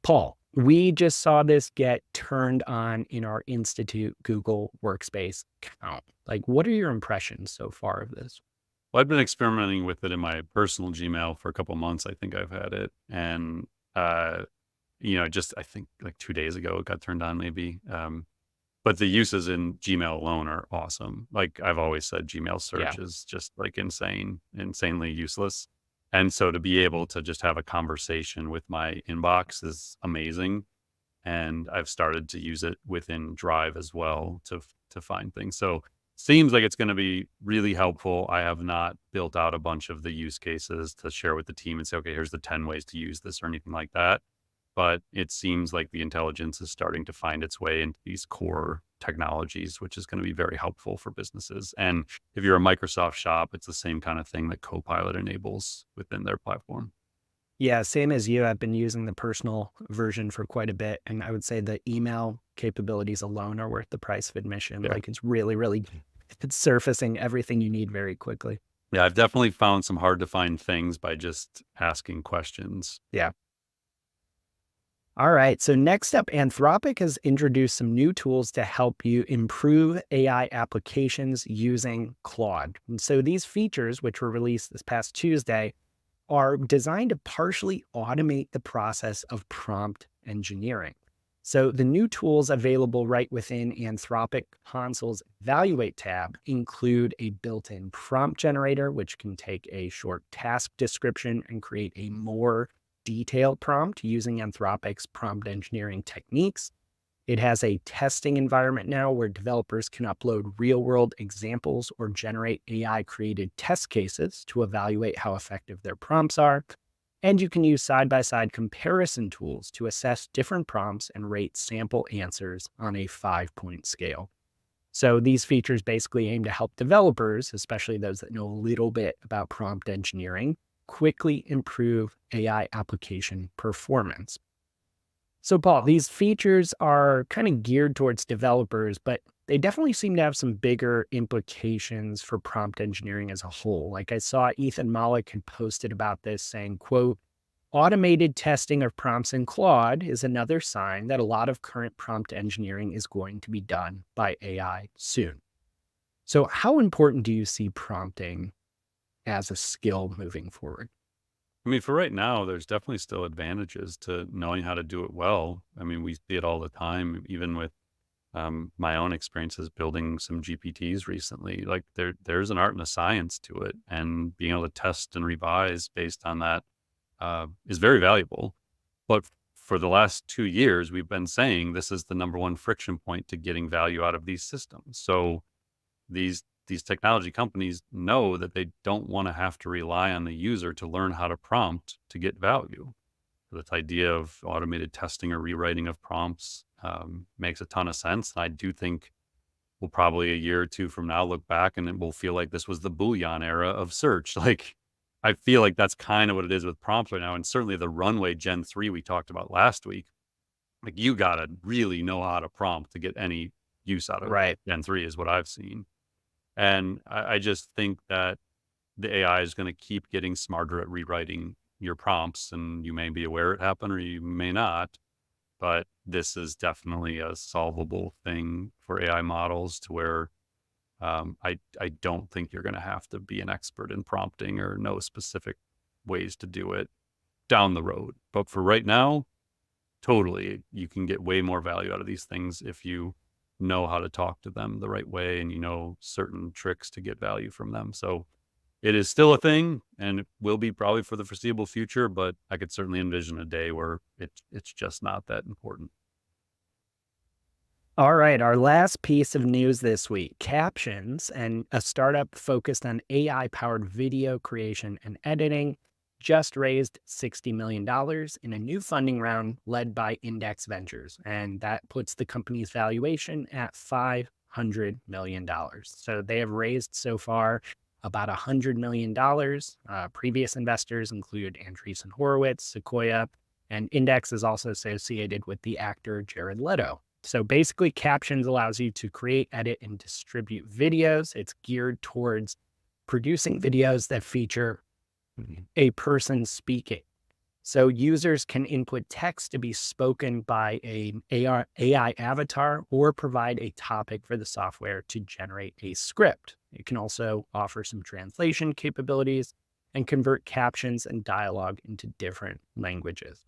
Paul, we just saw this get turned on in our Institute Google Workspace account. Like, what are your impressions so far of this? Well, I've been experimenting with it in my personal Gmail for a couple months. I think I've had it. And, just I think like 2 days ago, it got turned on maybe. But the uses in Gmail alone are awesome. Like I've always said, Gmail Yeah. search is just like insanely useless. And so to be able to just have a conversation with my inbox is amazing. And I've started to use it within Drive as well to find things. So seems like it's going to be really helpful. I have not built out a bunch of the use cases to share with the team and say, okay, here's the 10 ways to use this or anything like that. But it seems like the intelligence is starting to find its way into these core technologies, which is going to be very helpful for businesses. And if you're a Microsoft shop, it's the same kind of thing that Copilot enables within their platform. Yeah, same as you. I've been using the personal version for quite a bit. And I would say the email capabilities alone are worth the price of admission. Yeah. Like it's really, really, it's surfacing everything you need very quickly. Yeah, I've definitely found some hard to find things by just asking questions. Yeah. All right. So next up, Anthropic has introduced some new tools to help you improve AI applications using Claude. And so these features, which were released this past Tuesday, are designed to partially automate the process of prompt engineering. So the new tools available right within Anthropic Console's Evaluate tab include a built-in prompt generator, which can take a short task description and create a more detailed prompt using Anthropic's prompt engineering techniques. It has a testing environment now where developers can upload real world examples or generate AI created test cases to evaluate how effective their prompts are. And you can use side by side comparison tools to assess different prompts and rate sample answers on a 5-point scale. So these features basically aim to help developers, especially those that know a little bit about prompt engineering, quickly improve AI application performance. So, Paul, these features are kind of geared towards developers, but they definitely seem to have some bigger implications for prompt engineering as a whole. Like I saw Ethan Mollick had posted about this saying, quote, automated testing of prompts in Claude is another sign that a lot of current prompt engineering is going to be done by AI soon. So, how important do you see prompting as a skill moving forward? I mean, for right now, there's definitely still advantages to knowing how to do it well. I mean, we see it all the time, even with my own experiences building some GPTs recently. Like there's an art and a science to it, and being able to test and revise based on that is very valuable. But for the last 2 years, we've been saying this is the number one friction point to getting value out of these systems. So these technology companies know that they don't want to have to rely on the user to learn how to prompt to get value. This idea of automated testing or rewriting of prompts makes a ton of sense. And I do think we'll probably a year or two from now look back and it will feel like this was the Boolean era of search. Like, I feel like that's kind of what it is with prompts right now. And certainly the Runway Gen 3 we talked about last week, like you got to really know how to prompt to get any use out of Right. Gen 3 is what I've seen. And I just think that the AI is going to keep getting smarter at rewriting your prompts, and you may be aware it happened or you may not, but this is definitely a solvable thing for AI models to where I don't think you're going to have to be an expert in prompting or know specific ways to do it down the road. But for right now, totally, you can get way more value out of these things if you know how to talk to them the right way and you know certain tricks to get value from them. So it is still a thing and it will be probably for the foreseeable future, but I could certainly envision a day where it's just not that important. All right, our last piece of news this week, Captions, and a startup focused on AI powered video creation and editing, just raised $60 million dollars in a new funding round led by Index Ventures. And that puts the company's valuation at $500 million. So they have raised so far about $100 million. Previous investors include Andreessen Horowitz, Sequoia, and Index is also associated with the actor Jared Leto. So basically, Captions allows you to create, edit, and distribute videos. It's geared towards producing videos that feature a person speaking. So users can input text to be spoken by an AI avatar or provide a topic for the software to generate a script. It can also offer some translation capabilities and convert captions and dialogue into different languages.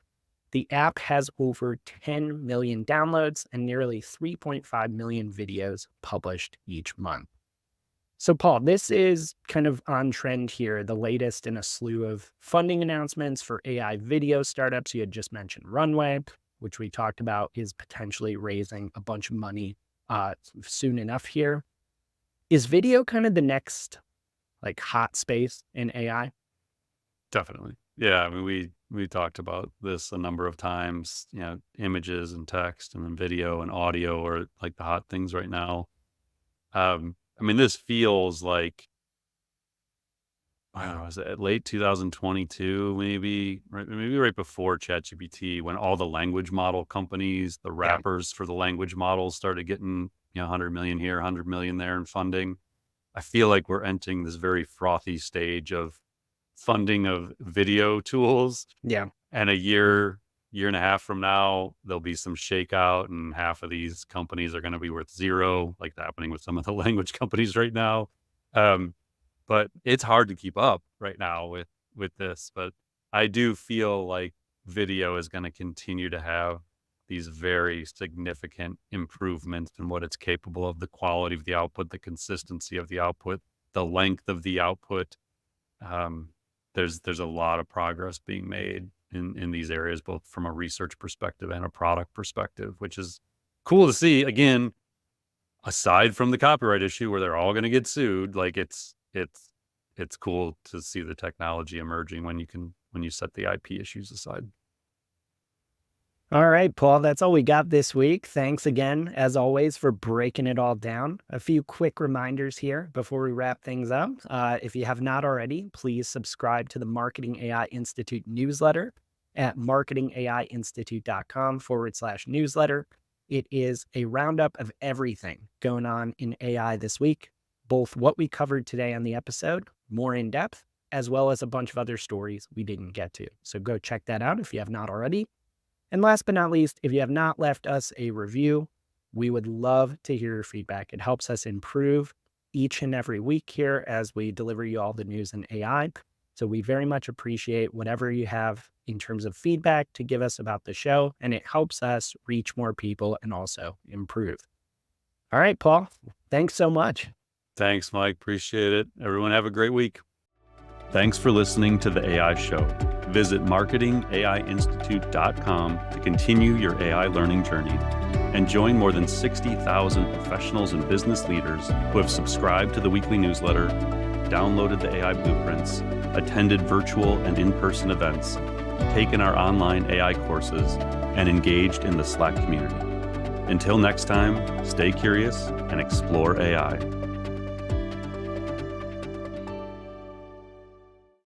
The app has over 10 million downloads and nearly 3.5 million videos published each month. So, Paul, this is kind of on trend here, the latest in a slew of funding announcements for AI video startups. You had just mentioned Runway, which we talked about is potentially raising a bunch of money soon enough here. Is video kind of the next like hot space in AI? Definitely. Yeah. I mean, we talked about this a number of times, images and text and then video and audio are like the hot things right now. I mean, this feels like, wow, was it late 2022, maybe right before ChatGPT, when all the language model companies, the Yeah. wrappers for the language models started getting, 100 million here, 100 million there in funding. I feel like we're entering this very frothy stage of funding of video tools. Yeah. And a year and a half from now, there'll be some shakeout and half of these companies are going to be worth zero, like happening with some of the language companies right now. Um, but it's hard to keep up right now with this. But I do feel like video is going to continue to have these very significant improvements in what it's capable of, the quality of the output, the consistency of the output, the length of the output. Um, there's a lot of progress being made in these areas, both from a research perspective and a product perspective, which is cool to see. Again, aside from the copyright issue where they're all going to get sued, like it's cool to see the technology emerging when you set the IP issues aside. All right, Paul, that's all we got this week. Thanks again, as always, for breaking it all down. A few quick reminders here before we wrap things up. If you have not already, please subscribe to the Marketing AI Institute newsletter at marketingaiinstitute.com/newsletter. It is a roundup of everything going on in AI this week, both what we covered today on the episode, more in depth, as well as a bunch of other stories we didn't get to. So go check that out if you have not already. And last but not least, if you have not left us a review, we would love to hear your feedback. It helps us improve each and every week here as we deliver you all the news in AI. So we very much appreciate whatever you have in terms of feedback to give us about the show, and it helps us reach more people and also improve. All right, Paul, thanks so much. Thanks, Mike. Appreciate it. Everyone have a great week. Thanks for listening to The AI Show. Visit marketingaiinstitute.com to continue your AI learning journey and join more than 60,000 professionals and business leaders who have subscribed to the weekly newsletter, downloaded the AI blueprints, attended virtual and in-person events, taken our online AI courses, and engaged in the Slack community. Until next time, stay curious and explore AI.